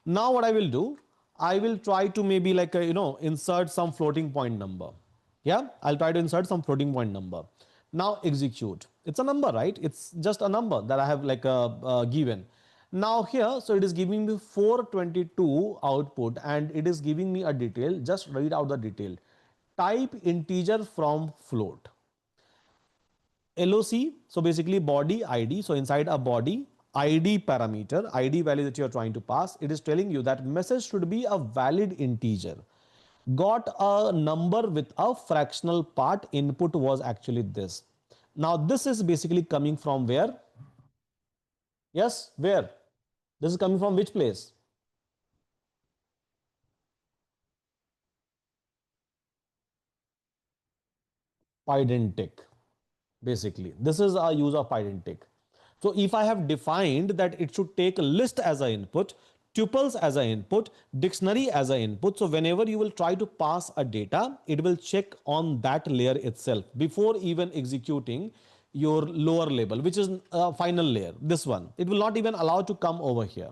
Now what I will do, I will try to maybe like insert some floating point number. Yeah, I'll try to insert some floating point number. Now execute. It's a number, right? It's just a number that I have like given. Now here, so it is giving me 422 output and it is giving me a detail. Just read out the detail. Type integer from float. LOC, so basically body ID. So inside a body ID parameter, ID value that you are trying to pass, it is telling you that message should be a valid integer. Got a number with a fractional part, input was actually this. Now this is basically coming from where? Yes, where? This is coming from which place? Pydantic. Basically, this is our use of pydantic. So if I have defined that it should take list as an input, tuples as an input, dictionary as an input, so whenever you will try to pass a data, it will check on that layer itself before even executing your lower label, which is a final layer, this one. It will not even allow to come over here.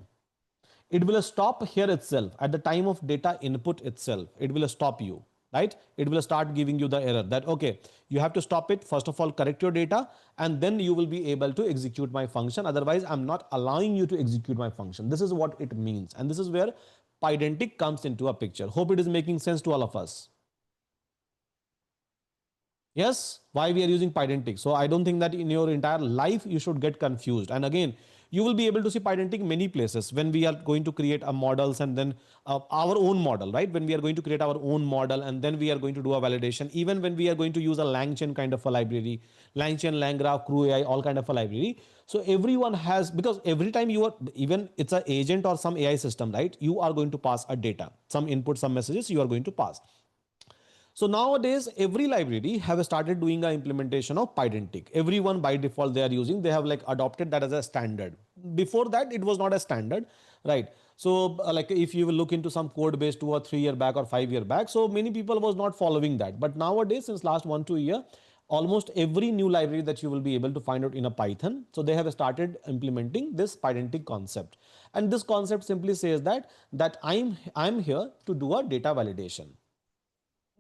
It will stop here itself at the time of data input itself. It will stop you, right? It will start giving you the error that okay, you have to stop it, first of all correct your data, and then you will be able to execute my function. Otherwise I'm not allowing you to execute my function. This is what it means, and this is where pydantic comes into a picture. Hope it is making sense to all of us. Yes, why we are using pydantic. So I don't think that in your entire life you should get confused. And again, you will be able to see pydantic many places when we are going to create a models and then our own model, right? When we are going to create our own model and then we are going to do a validation, even when we are going to use a LangChain kind of a library, LangChain, LangGraph, Crew AI, all kind of a library. So everyone has, because every time you are, even it's an agent or some AI system, right? You are going to pass a data, some input, some messages you are going to pass. So nowadays, every library have started doing an implementation of pydantic. Everyone by default they are using, they have like adopted that as a standard. Before that, it was not a standard, right? So like if you will look into some code base 2 or 3 year back or 5 year back, so many people was not following that. But nowadays, since last 1 2 year, almost every new library that you will be able to find out in a Python, so they have started implementing this pydantic concept. And this concept simply says that I'm here to do a data validation.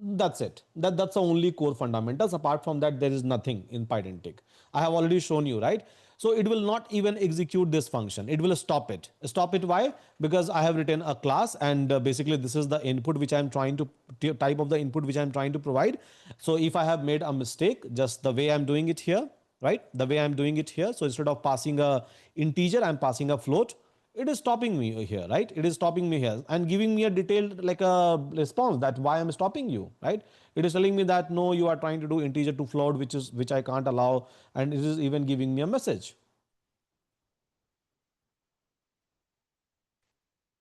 That's it. That's the only core fundamentals. Apart from that, there is nothing in pydantic. I have already shown you, right? So it will not even execute this function. It will stop it. Stop it. Why? Because I have written a class and basically this is the input which I am trying to type of the input which I am trying to provide. So if I have made a mistake, just the way I'm doing it here, right? The way I'm doing it here. So instead of passing a integer, I'm passing a float. It is stopping me here, right? It is stopping me here and giving me a detailed like a response that why I'm stopping you, right? It is telling me that no, you are trying to do integer to float, which I can't allow, and it is even giving me a message.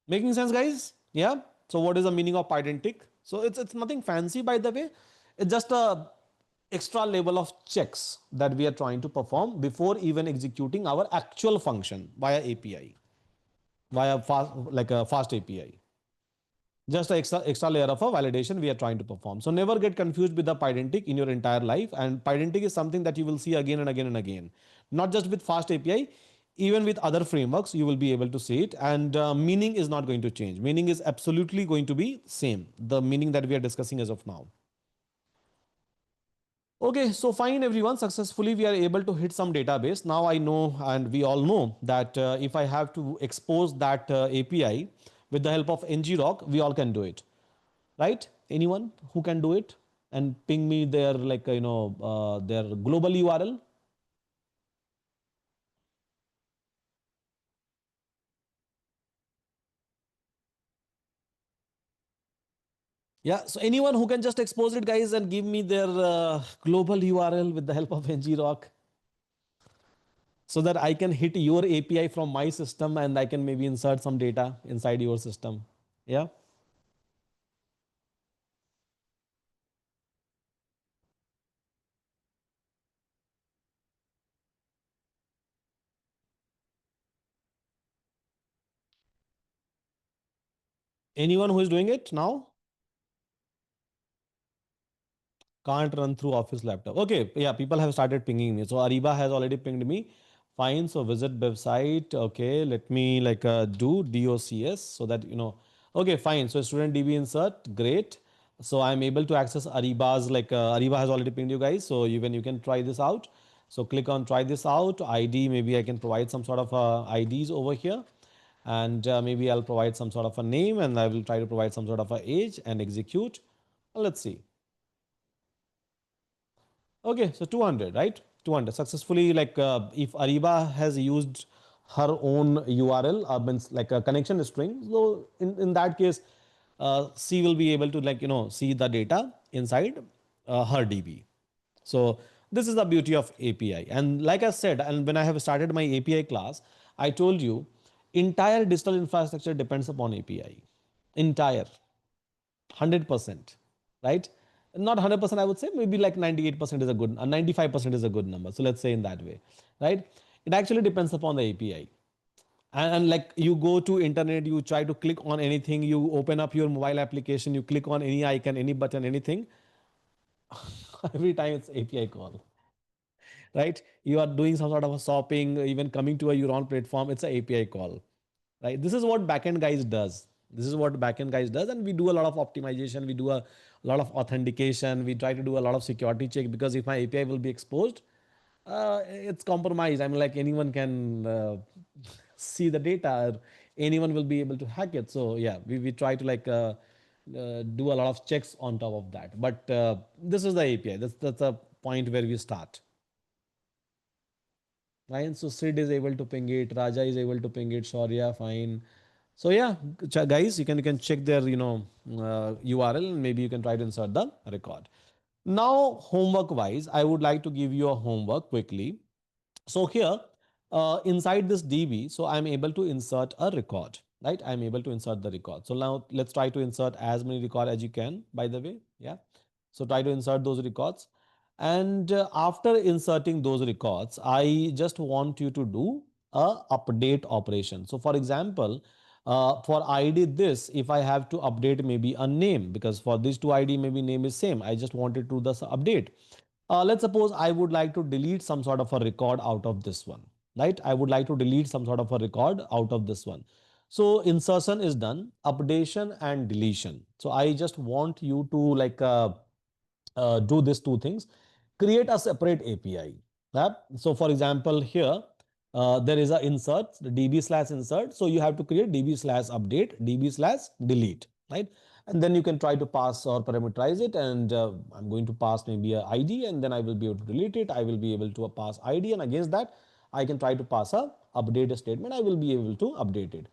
Making sense, guys? Yeah. So what is the meaning of pydantic? So it's nothing fancy, by the way. It's just a extra level of checks that we are trying to perform before even executing our actual function via API, via fast like a fast API. Just an extra layer of a validation we are trying to perform. So never get confused with the pydantic in your entire life. And pydantic is something that you will see again and again and again, not just with fast API, even with other frameworks you will be able to see it. And meaning is not going to change. Meaning is absolutely going to be same, the meaning that we are discussing as of now. Okay, so fine everyone, successfully we are able to hit some database. Now I know and we all know that if I have to expose that API with the help of ngrok, we all can do it, right? Anyone who can do it and ping me their like their global URL. Yeah, so anyone who can just expose it, guys, and give me their global URL with the help of NGRock so that I can hit your API from my system and I can maybe insert some data inside your system. Yeah. Anyone who is doing it now? Can't run through office laptop. Okay, yeah, people have started pinging me. So Ariba has already pinged me. Fine. So visit website. Okay, let me like do DOCS so that you know. Okay, fine. So student DB insert. Great. So I'm able to access Ariba's like Ariba has already pinged you guys. So you can try this out. So click on try this out. ID. Maybe I can provide some sort of IDs over here, and maybe I'll provide some sort of a name, and I will try to provide some sort of a age and execute. Let's see. Okay, so 200, right? 200 successfully. Like if Ariba has used her own URL, means like a connection string. So in that case, she will be able to like see the data inside her DB. So this is the beauty of API. And like I said, and when I have started my API class, I told you entire digital infrastructure depends upon API. Entire. 100%, right? Not 100%, I would say, maybe like 98% is a good, 95% is a good number. So let's say in that way, right? It actually depends upon the API. And like you go to internet, you try to click on anything, you open up your mobile application, you click on any icon, any button, anything, every time it's API call, right? You are doing some sort of a shopping, even coming to a Euron platform, it's an API call, right? This is what backend guys does. This is what backend guys does, and we do a lot of optimization, we do a lot of authentication, we try to do a lot of security check, because if my API will be exposed, it's compromised. I mean, like anyone can see the data, or anyone will be able to hack it. So yeah, we try to like do a lot of checks on top of that. But this is the API. That's a point where we start. Right? So Sid is able to ping it, Raja is able to ping it, Shaurya, fine. So yeah, guys, you can check their URL, and maybe you can try to insert the record. Now, homework wise, I would like to give you a homework quickly. So here, inside this DB, so I'm able to insert a record, right? I'm able to insert the record. So now let's try to insert as many record as you can, by the way. Yeah. So try to insert those records. And after inserting those records, I just want you to do a update operation. So for example, for ID this, if I have to update maybe a name, because for these two ID, maybe name is same. I just wanted to do this update. Let's suppose I would like to delete some sort of a record out of this one, right? I would like to delete some sort of a record out of this one. So insertion is done, updation and deletion. So I just want you to like do these two things. Create a separate API. Right? So for example, here there is a insert, the DB slash insert. So you have to create DB slash update, DB slash delete, right? And then you can try to pass or parameterize it. And I'm going to pass maybe a ID, and then I will be able to delete it. I will be able to pass ID, and against that, I can try to pass a update statement. I will be able to update it.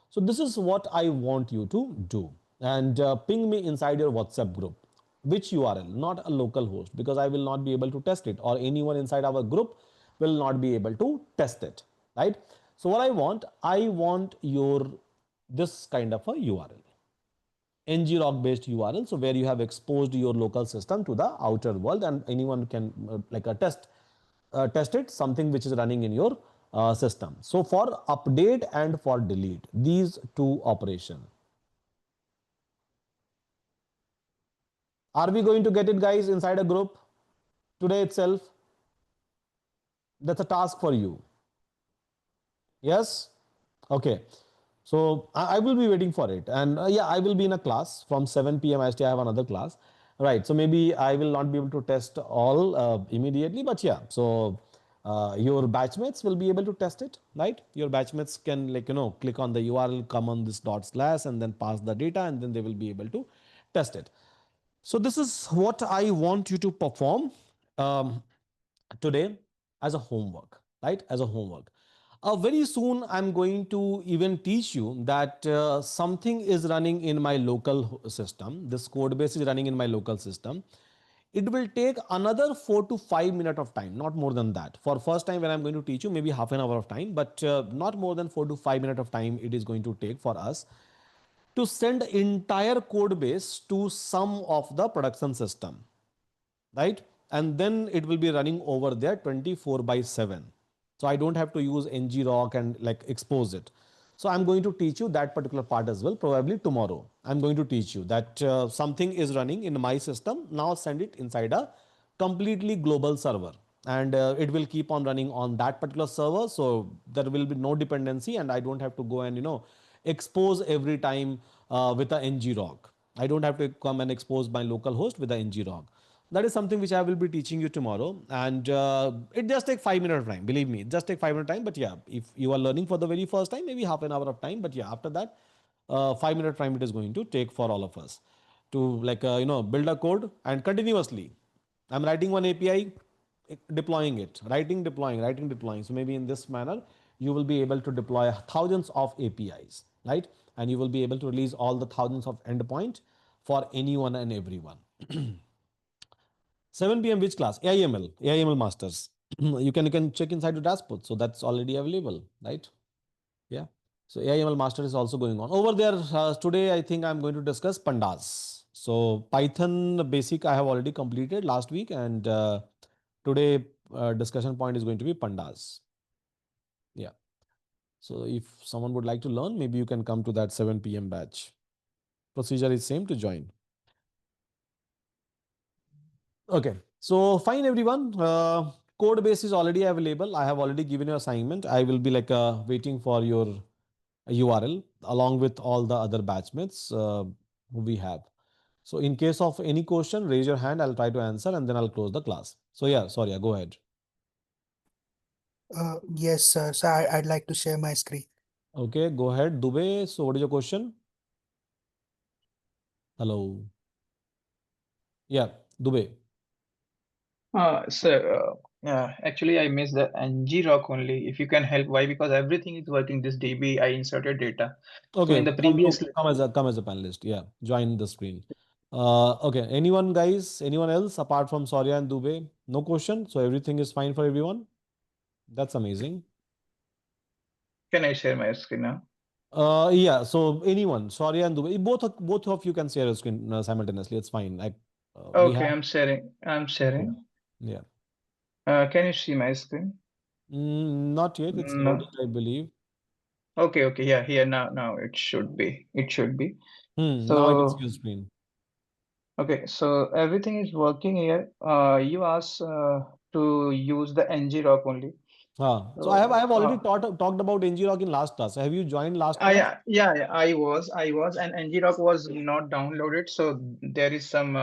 So this is what I want you to do. And ping me inside your WhatsApp group. Which URL? Not a local host, because I will not be able to test it, or anyone inside our group will not be able to test it, right? So what I want your this kind of a URL, ngrok based URL. So where you have exposed your local system to the outer world, and anyone can like a test it, something which is running in your system. So for update and for delete, these two operation, are we going to get it, guys, inside a group today itself? That's a task for you. Yes. Okay. So I will be waiting for it. And yeah, I will be in a class from 7 p.m. IST. I have another class. Right. So maybe I will not be able to test all immediately, but yeah. So your batchmates will be able to test it, right? Your batchmates can like, click on the URL, come on this dot slash, and then pass the data, and then they will be able to test it. So this is what I want you to perform um, today as a homework, right? As a homework. Very soon, I'm going to even teach you that something is running in my local system. This code base is running in my local system. It will take another 4 to 5 minutes of time, not more than that. For first time when I'm going to teach you, maybe half an hour of time, but not more than 4 to 5 minutes of time it is going to take for us to send entire code base to some of the production system, right? And then it will be running over there 24 by 7. So I don't have to use ngrok and like expose it. So I'm going to teach you that particular part as well. Probably tomorrow I'm going to teach you that something is running in my system. Now send it inside a completely global server, and it will keep on running on that particular server. So there will be no dependency, and I don't have to go and expose every time with a ngrok. I don't have to come and expose my local host with a ngrok. That is something which I will be teaching you tomorrow, and it just take 5 minutes of time. Believe me, it just take 5 minutes time. But yeah, if you are learning for the very first time, maybe half an hour of time. But yeah, after that, 5 minute time it is going to take for all of us to like build a code and continuously. I'm writing one API, deploying it, writing, deploying. So maybe in this manner, you will be able to deploy thousands of APIs, right? And you will be able to release all the thousands of endpoint for anyone and everyone. 7 p.m. which class? AIML masters. You can check inside the dashboard. So that's already available, right? Yeah. So AIML master is also going on over there. Today, I think I'm going to discuss pandas. So Python basic I have already completed last week, and today discussion point is going to be pandas. Yeah. So if someone would like to learn, maybe you can come to that 7 p.m. batch. Procedure is same to join. Okay, so fine everyone. Code base is already available. I have already given you assignment. I will be like waiting for your URL along with all the other batchmates who we have. So in case of any question, raise your hand. I'll try to answer and then I'll close the class. So yeah, sorry, go ahead. Yes, sir. So I'd like to share my screen. Okay, go ahead. Dubey, so what is your question? Hello. Yeah, Dubey. Actually, I missed the ng rock only. If you can help, why? Because everything is working. This DB, I inserted data. So in Okay, the come, previous, come as a panelist. Yeah, join the screen. Okay, anyone guys, anyone else apart from Soria and Dubey? No question. So everything is fine for everyone. That's amazing. can I share my screen now? Yeah. So anyone, Soria and Dubey, both of you can share a screen simultaneously. It's fine. Like we Okay, have. I'm sharing. I'm Yeah. sharing. Yeah. Can you see my screen? Not yet. It's loading, No. I believe. Okay, okay. Yeah, here now it should be. It should be. Now I can see So your screen. okay, so everything is working here. You asked to use the ng rock only. So I have So already talked about ngrok in last class. Have you joined last I class? yeah, I was, and ngrok was not downloaded, so there is some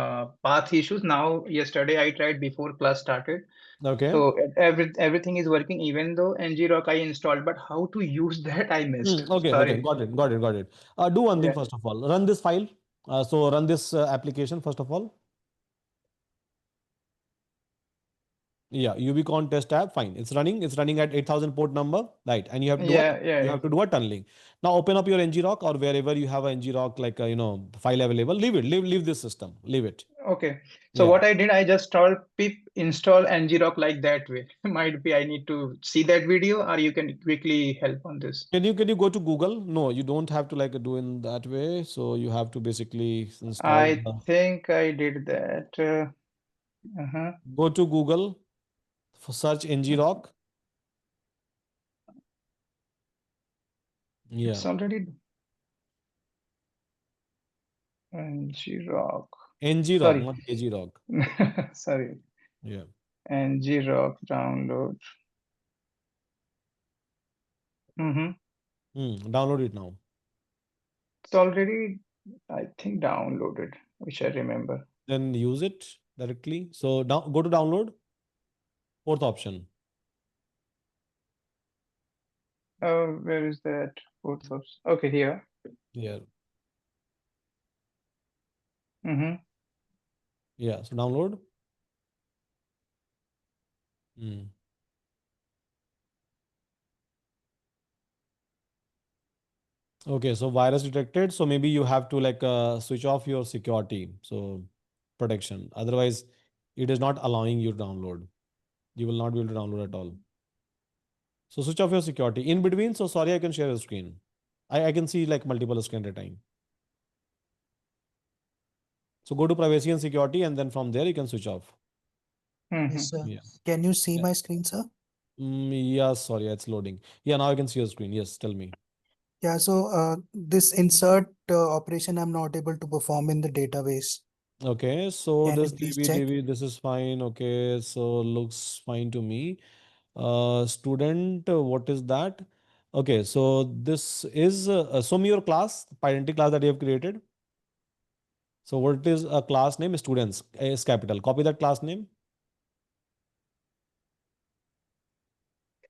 path issues. Now, yesterday I tried before class started, Okay. so everything is working, even though ngrok I installed, but how to use that I missed. Okay. Sorry. Got it. Do one thing Yeah, first of all. Run this file. So run this application first of all. Yeah, Ubicon test app. Fine. It's running. It's running at 8,000 port number. Right. And you have to do what? yeah, yeah, You yeah. have to do a tunneling. Now open up your ngrok or wherever you have a ngrok like file available. Leave it. Leave this system. Leave it. Okay. So Yeah. what I did, I just pip install ngrok like that way. Might be I need to see that video, or you can quickly help on this. Can you go to Google? No, you don't have to like do in that way. So you have to basically install I think I did that. Uh-huh. go to Google for search ngrok. It's Yeah. already ngrok. ngrok, Sorry. not kgrok. Sorry. Yeah. ngrok download. Mm-hmm. Download it now. It's already, I think, downloaded, which I remember. Then use it directly. So go to download. Fourth option. Where is that? Fourth of, okay, here. Yeah. Mm-hmm. Yeah. So download. Hmm. Okay, so virus detected. So maybe you have to like switch off your security. So protection. Otherwise, it is not allowing you to download. You will not be able to download at all. So switch off your security. In between, so sorry, I can share a screen. I can see like multiple screen at a time. So go to privacy and security, and then from there you can switch off. Yes, Mm-hmm. sir. Yeah. Can you see Yeah. my screen, sir? Yeah, sorry, it's loading. Yeah, now I can see your screen. Yes, tell me. Yeah, so this insert operation I'm not able to perform in the database. Okay, so Can you this please DB, check? DB, this is fine. Okay, so looks fine to me. Student, what is that? Okay, so this is show me your class, identity class that you have created. So what is a class name? Students is capital. Copy that class name.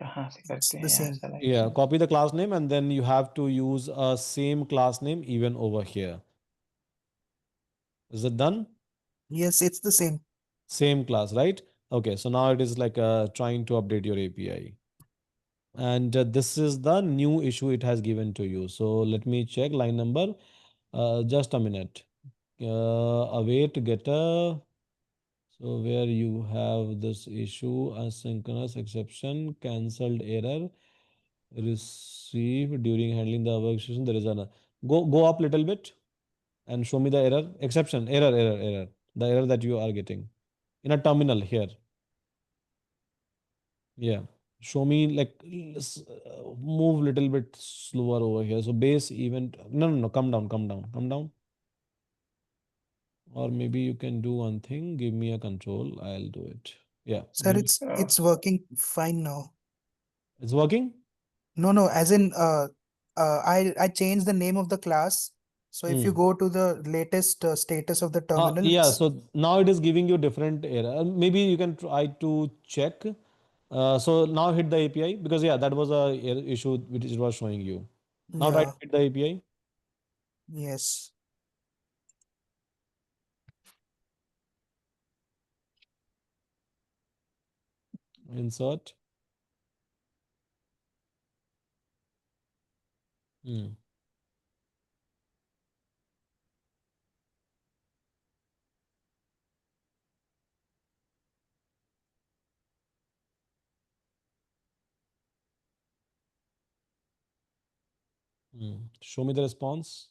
कहाँ से It's करते the हैं यहाँ same. Yeah, selection. copy the class name and then you have to use a same class name even over here. Is it done? Yes, it's the same. Same class, right? Okay, so now it is like trying to update your API. And this is the new issue it has given to you. So let me check line number. Just a minute. Await getter. So where you have this issue, asynchronous exception, cancelled error, received during handling the above exception. There is a go up little bit and show me the error, exception, error, the error that you are getting in a terminal here. Yeah, show me like move little bit slower over here. So base event, no, come down, come down. Or maybe you can do one thing. Give me a control. I'll do it. Yeah, Sir, give me. Oh, it's working fine now. It's working. No, no, as in I changed the name of the class. So if you Hmm. go to the latest status of the terminal, Yeah, it's so now it is giving you different error. Maybe you can try to check. So now hit the API because yeah, that was a issue which it was showing you. Now try to yeah, hit the API. yes. Insert. Hmm. Hmm. Show me the response.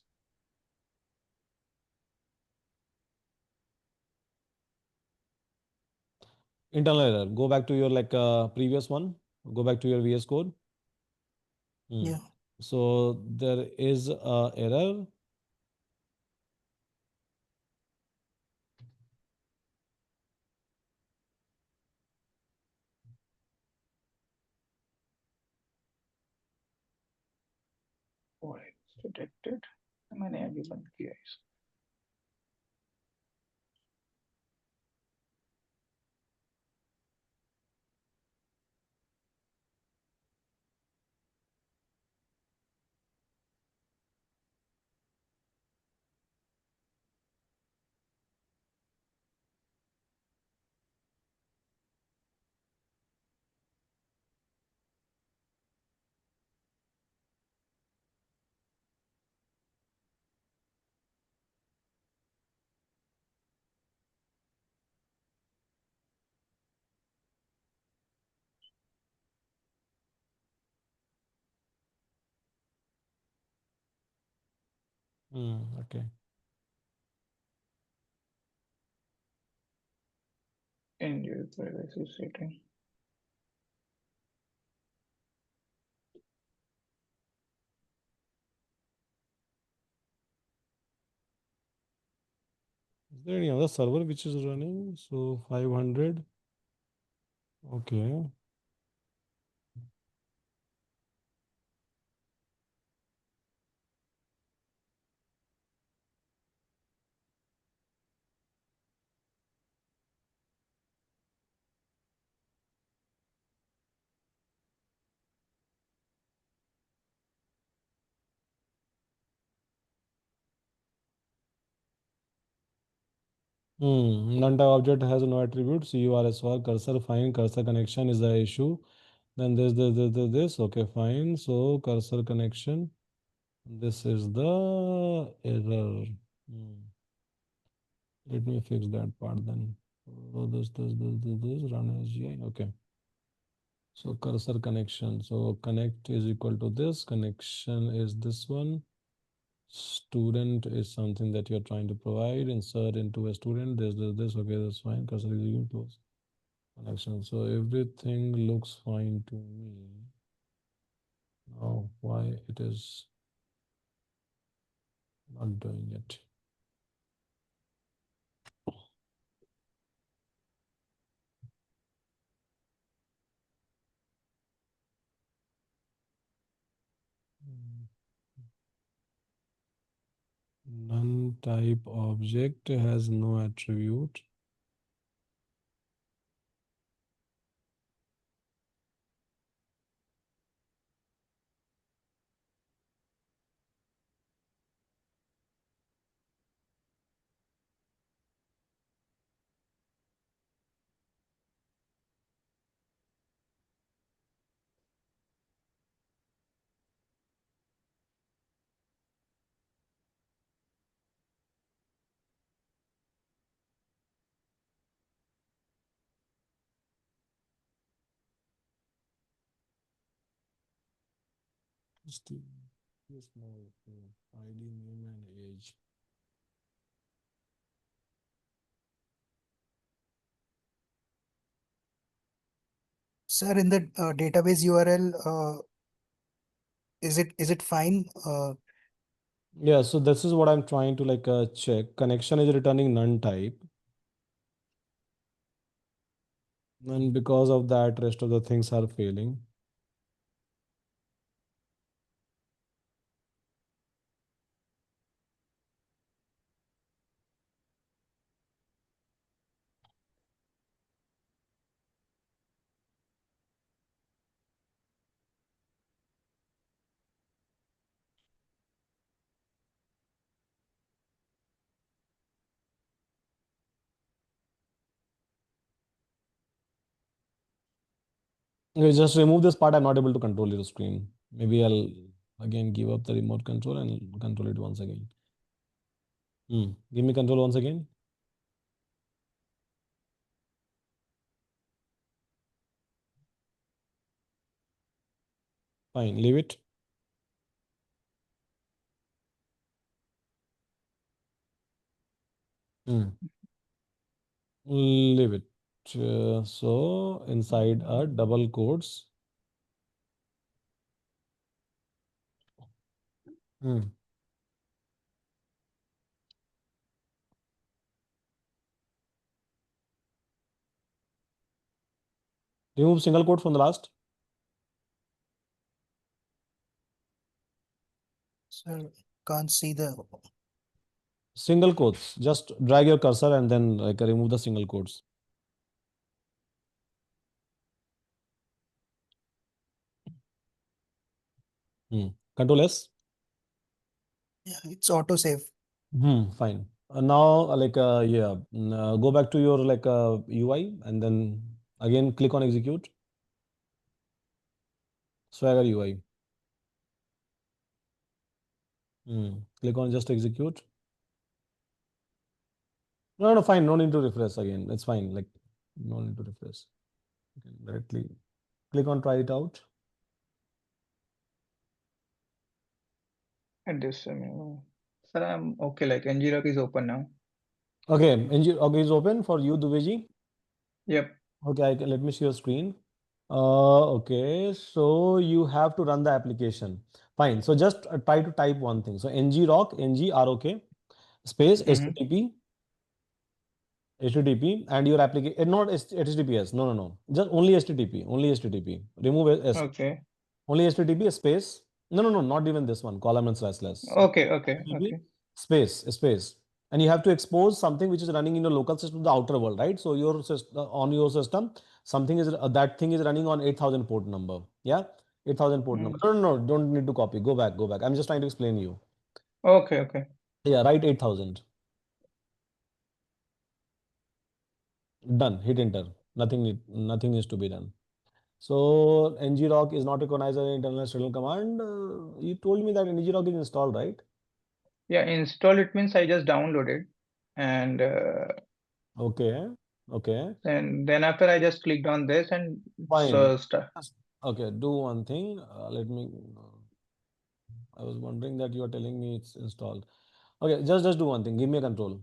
Internal error. Go back to your like previous one. Go back to your VS Code. Hmm. Yeah. So there is a error. it's detected. मैंने अभी बंद किया है इसको. Hmm. Okay. In your privacy setting. Is there any other server which is running? So 500. Okay. Non-type object has no attributes. URSVR cursor fine. Cursor connection is the issue. Then this. Okay, fine. So cursor connection. This is the error. Hmm. Let me fix that part then. So this run as GI. Okay. So cursor connection. So connect is equal to this. Connection is this one. Student is something that you're trying to provide. Insert into a student. This. Okay, that's fine. Cursor is equal to close. Connection. So everything looks fine to me. Now, why it is not doing it? Hmm. None type object has no attribute. Just small ID, name, and age. Sir, in the database URL, is it fine? Yeah, so this is what I'm trying to check. Connection is returning none type, and because of that, rest of the things are failing. Okay, just remove this part. I'm not able to control your screen. Maybe I'll again give up the remote control and control it once again. Give me control once again. Fine, leave it. Hmm. Leave it. So inside are double quotes. Hmm. Remove single quote from the last. Sir, can't see the. Single quotes. Just drag your cursor and then remove the single quotes. Control S. Yeah, it's autosave. Fine. Now, go back to your UI and then again click on execute. Swagger UI. Click on just execute. No, no, fine. No need to refresh again. It's fine. No need to refresh. You can directly click on try it out. And this, sir, I'm okay. Like NGRock is open now. Okay, okay, is open for you, Duveji. Yep. Okay, let me see your screen. Okay, so you have to run the application. Fine. So just try to type one thing. So ngrok space Mm-hmm. http and your application not https. No, no, no. Just only http. Only http. Remove s. Okay. Only http space. No, no, no. Not even this one. Column and slash slash. Okay. Okay. HTTP Okay. space, and you have to expose something which is running in your local system to the outer world, right? So your system on your system, something is that thing is running on 8,000 port number. Yeah, 8,000 port number. Mm. No, no, no. Don't need to copy. Go back, go back. I'm just trying to explain you. Okay. Okay. Yeah, write 8,000. Done. Hit enter. Nothing needs to be done. So ngrok is not recognized as an internal external command. You told me that ngrok is installed, right? Yeah, install it means I just downloaded, and Okay. Okay. then after I just clicked on this and Fine. so start. Okay. Do one thing. Let me. I was wondering that you are telling me it's installed. Okay. Just do one thing. Give me a control.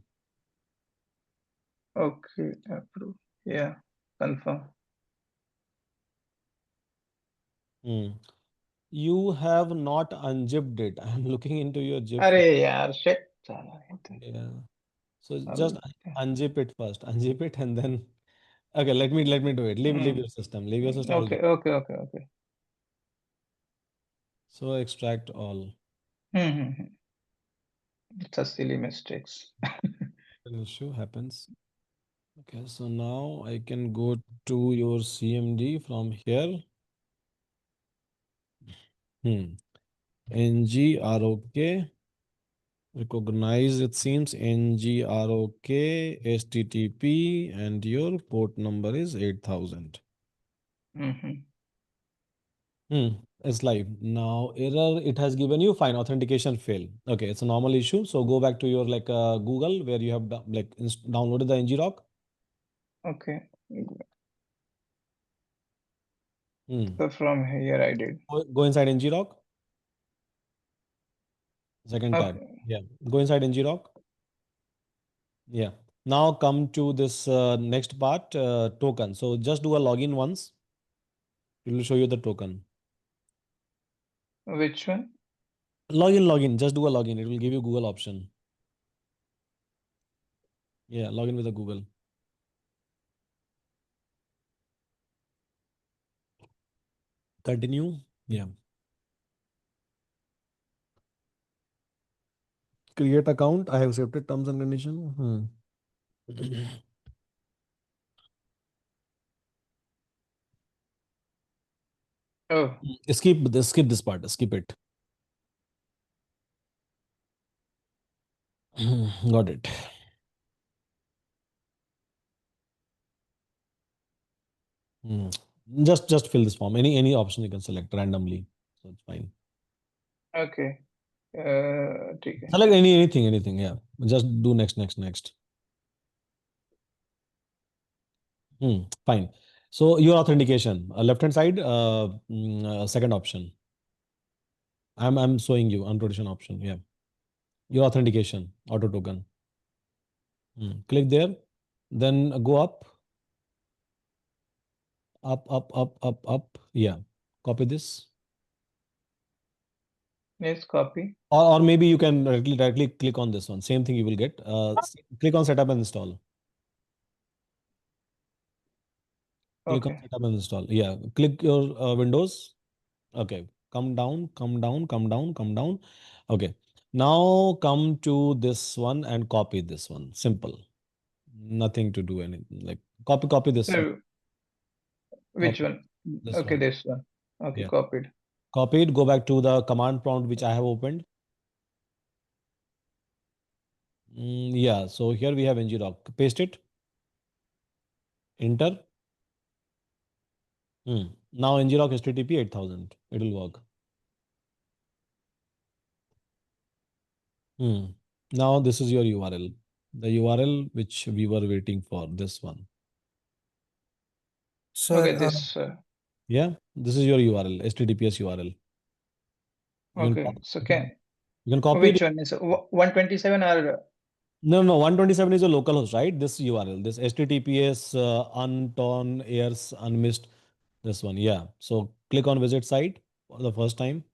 Okay, approve. Yeah, confirm. Hmm. You have not unzipped it. I'm looking into your zip अरे file. यार shit. साला ये तो- Yeah. So just अब- unzip it first. Unzip it and then. Okay. Let me do it. Leave Hmm. your system. Leave your system. I'll do Okay, it. okay, okay, okay. So extract all. Hmm. It's a silly mistakes. An issue happens. Okay. So now I can go to your CMD from here. NGROK. Recognize it seems NGROK HTTP and your port number is 8000. Hmm. It's live. Now error it has given you fine authentication fail. Okay, it's a normal issue. So go back to your like Google where you have downloaded the ngrok. Okay. Hmm. So from here I did. Go inside ngrok. Second tab. Okay. Yeah. Go inside ngrok. Yeah. Now come to this next part token. So just do a login once. It will show you the token. Which one? Login. Just do a login. It will give you Google option. Yeah, login with the Google. Continue. Yeah. Create account. I have accepted terms and condition. Oh, Skip this part. Skip it. Got it. Hmm. Just fill this form. Any option you can select randomly. So it's fine. okay. ठीक है. Select anything. Yeah. Just do next. Fine. So your authentication, left hand side, second option. I'm showing you unrotation option. Yeah. Your authentication, auto token. Click there. Then go up. Yeah. Copy this. Yes, copy. Or maybe you can directly click on this one. Same thing you will get. Click on setup and install. Click on Okay. setup and install. Yeah. Click your Windows. Okay. Come down. Okay. Now come to this one and copy this one. Simple. Nothing to do anything. Like copy this one. So which Copy one? this Okay, one. this one. Okay, Yeah. copied. Copy it. Go back to the command prompt which I have opened. Yeah. So here we have ngrok. Paste it. Enter. Now ngrok HTTP 8000. It will work. Now this is your URL. The URL which we were waiting for. This one. Sir, Okay, this. Yeah. This is your URL. HTTPS URL. You can Okay, copy, so you can can, you can copy which it. one is 127 or No. 127 is a localhost, right? This URL. This HTTPS untorn airs unmissed. This one. Yeah. So click on visit site for the first time.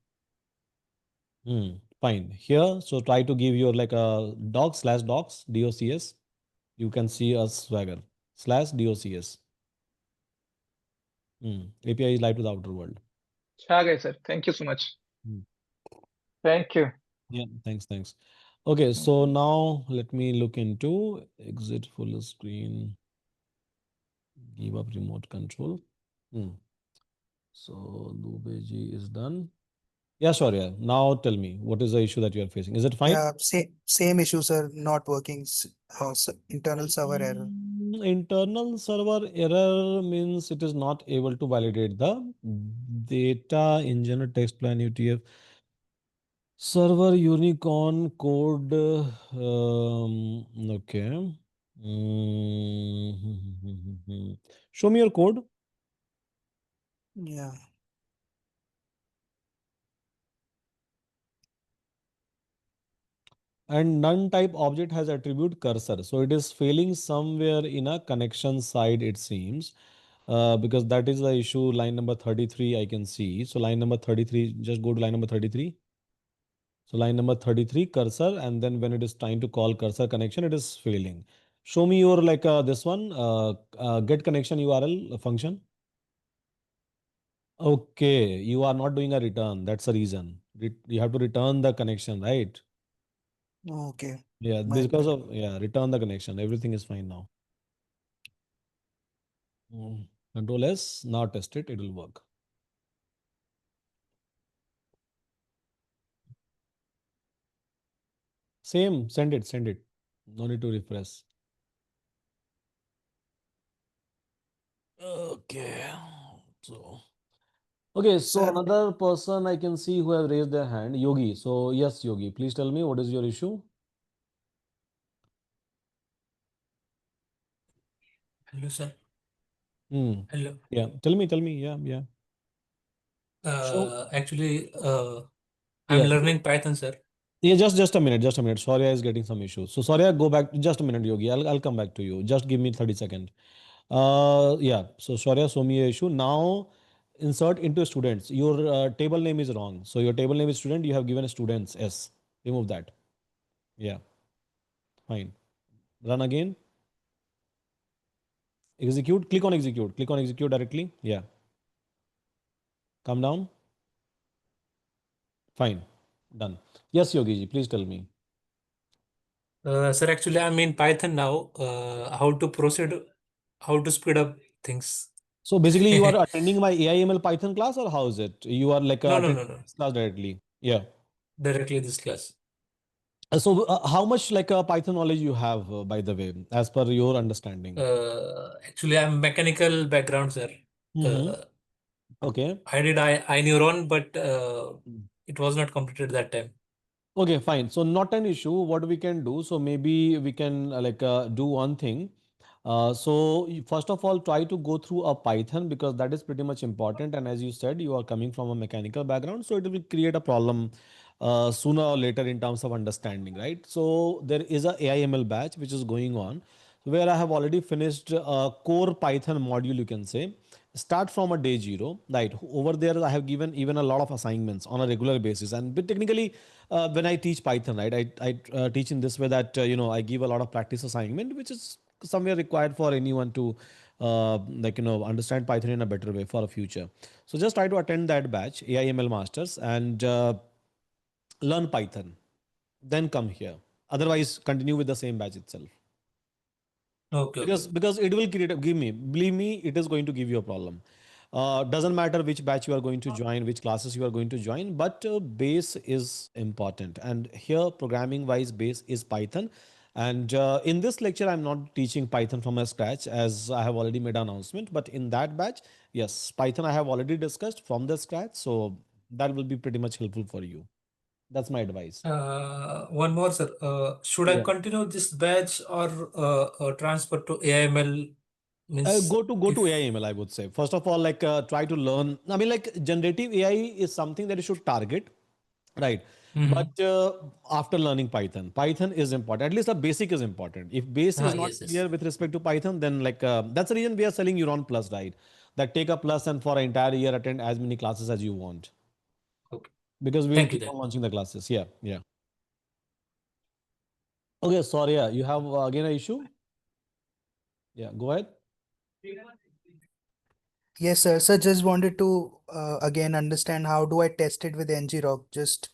Fine. Here, so try to give your like a docs. You can see a swagger /docs. API is live to the outer world. Chagai, sir? Thank you so much. Hmm. Thank you. Yeah, thanks. Okay, so now let me look into exit full screen, give up remote control. Hmm. So Dubeji is done. Yeah, sure. Yeah. Now tell me, what is the issue that you are facing? Is it fine? yeah, same issue, sir, not working. Internal server error. Internal server error means it is not able to validate the data engine text plan UTF server unicorn code. Okay. Show me your code. Yeah. And none type object has attribute cursor. So it is failing somewhere in a connection side, it seems, because that is the issue. Line number 33, I can see. So line number 33, just go to line number 33. So line number 33, cursor, and then when it is trying to call cursor connection, it is failing. Show me your like this one, get connection URL function. Okay, you are not doing a return. That's the reason. You have to return the connection, right? Okay. Yeah, My because bad. of return the connection. Everything is fine now. Control S, now test it, it will work. Same, send it, send it. No need to refresh. Okay. So okay, so Sir, another person I can see who have raised their hand, Yogi. So yes, Yogi, please tell me what is your issue? Hello, sir. Hmm. Hello. Yeah, tell me. Yeah, yeah. So Actually, I'm yeah, learning Python, sir. yeah. Just a minute, just a minute. Sorry, I is getting some issues. So sorry, I go back. Just a minute, Yogi. I'll come back to you. Just give me 30 seconds. Yeah. So Shaurya, show me a issue. Now insert into students. Your table name is wrong. So your table name is student. You have given students S. Remove that. Yeah. Fine. Run again. Execute. Click on execute. Click on execute directly. Yeah. Come down. Fine. Done. Yes, Yogi ji, please tell me. Sir, actually, I'm in Python now. How to proceed, how to speed up things. So basically, you are attending my AI/ML Python class, or how is it? You are like No, no, attending no, no. this class directly. Yeah. Directly this class. So how much like Python knowledge you have, by the way, as per your understanding? Actually, I'm mechanical background, sir. Mm-hmm. Uh, Okay. I Neuron, but it was not completed that time. Okay, fine. So not an issue. What we can do, so maybe we can do one thing. First of all, try to go through a Python because that is pretty much important. And as you said, you are coming from a mechanical background, so it will create a problem sooner or later in terms of understanding, right? So there is a AI/ML batch which is going on where I have already finished a core Python module, you can say. Start from a day zero, right? Over there, I have given even a lot of assignments on a regular basis. And but technically, when I teach Python, right, I teach in this way that, I give a lot of practice assignment, which is somewhere required for anyone to understand Python in a better way for a future. So just try to attend that batch, AI/ML Masters, and learn Python. Then come here. Otherwise, continue with the same batch itself. Okay, okay. Because it will create believe me, it is going to give you a problem. Doesn't matter which batch you are going to join, which classes you are going to join, but base is important. And here, programming wise, base is Python. And in this lecture, I'm not teaching Python from a scratch, as I have already made an announcement. But in that batch, yes, Python I have already discussed from the scratch, so that will be pretty much helpful for you. That's my advice. One more, sir. Should I Yeah. continue this batch or transfer to AIML? Means Go to if AI/ML, I would say. First of all, try to learn. I mean, like generative AI is something that you should target, right? Mhm. But after learning Python is important. At least the basic is important. If base is not Yes, yes. clear with respect to Python, then that's the reason we are selling Euron Plus, right? That take a plus and for an entire year attend as many classes as you want, Okay. because we will Thank you keep then. on launching the classes. Yeah, yeah. Okay, sorry. Yeah, you have again an issue. Yeah, go ahead. yes, sir. Sir, just wanted to again understand how do I test it with NGROC? Just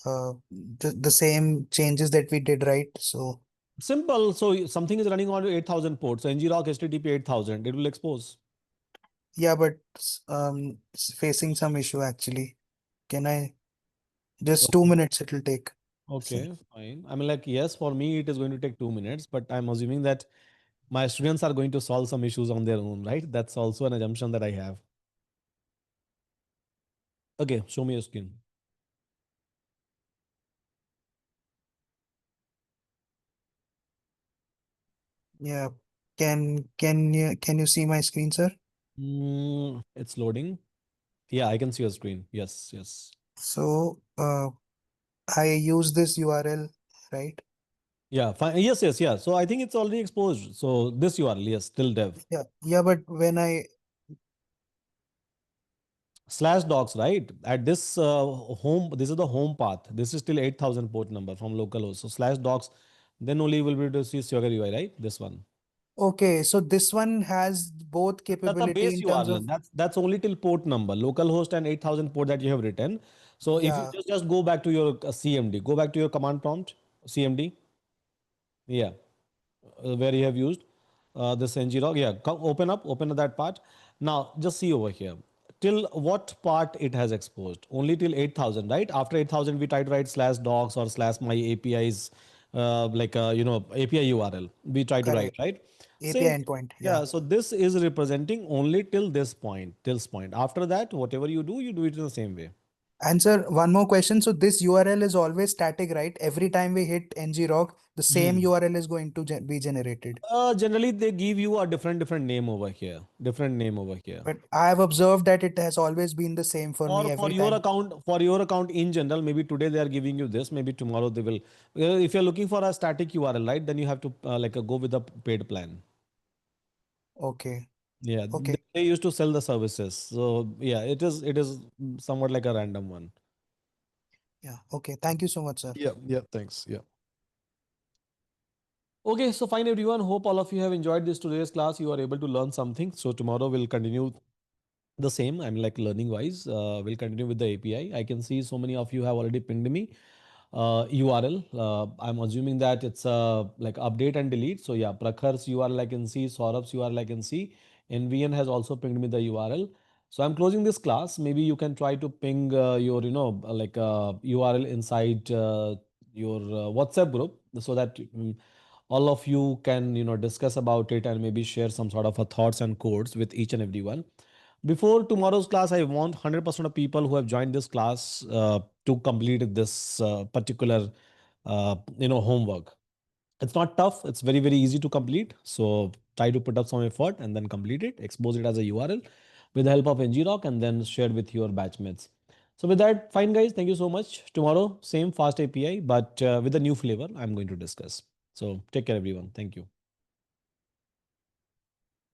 the same changes that we did, right? So Simple. So something is running on 8,000 ports. So ngrok HTTP 8,000. It will expose. yeah, but facing some issue actually. Can I just 2 minutes it'll take. So Okay, fine. I mean, like, yes, for me, it is going to take 2 minutes, but I'm assuming that My students are going to solve some issues on their own, right? That's also an assumption that I have. Okay, show me your screen. Yeah. Can you see my screen, sir? It's loading. Yeah, I can see your screen. Yes, yes. So I use this URL, right? Yeah, fine. Yes, yes, yeah. So I think it's already exposed. So this URL, yes, still dev. Yeah, yeah, but when I Slash docs, right? At this home, this is the home path. This is still 8,000 port number from localhost. So slash docs, then only you will be able to see Sugar UI, right? This one. okay, so this one has both That's the capability base in terms URL. of That's only till port number, localhost and 8,000 port that you have written. So if you yeah, just go back to your CMD, go back to your command prompt, CMD. Yeah, where you have used this ngrok. Yeah, come open up that part. Now just see over here. Till what part it has exposed? Only till 8,000, right? After 8,000, we try to write slash docs or slash my APIs, API URL. We try to write, correct. right? API Same. endpoint, yeah. Yeah. So this is representing only till this point, till this point. After that, whatever you do it in the same way. And sir, one more question. So this URL is always static, right? Every time we hit ngrok, the same Hmm. URL is going to be generated. Generally, they give you a different name over here. Different name over here. But I have observed that it has always been the same for me Or every time. for your account in general, maybe today they are giving you this, maybe tomorrow they will. If you're looking for a static URL, right, then you have to go with the paid plan. Okay, Yeah, okay, they used to sell the services. So yeah, it is somewhat like a random one. yeah, okay. Thank you so much, sir. Yeah, yeah, thanks. Yeah. Okay, so fine everyone. Hope all of you have enjoyed this today's class. You are able to learn something. So tomorrow we'll continue the same. I'm like learning wise. We'll continue with the API. I can see so many of you have already pinged me URL. I'm assuming that it's like update and delete. So yeah, Prakhar's URL I can see, Saurabh's URL I can see. NVN has also pinged me the URL. So I'm closing this class. Maybe you can try to ping your URL inside your WhatsApp group so that all of you can discuss about it and maybe share some sort of a thoughts and codes with each and everyone. Before tomorrow's class, I want 100% of people who have joined this class to complete this particular, homework. It's not tough. It's very, very easy to complete. So try to put up some effort and then complete it. Expose it as a URL with the help of ngrok and then share with your batchmates. So with that, fine guys. Thank you so much. Tomorrow, same fast API, but with a new flavor I'm going to discuss. So take care, everyone. Thank you.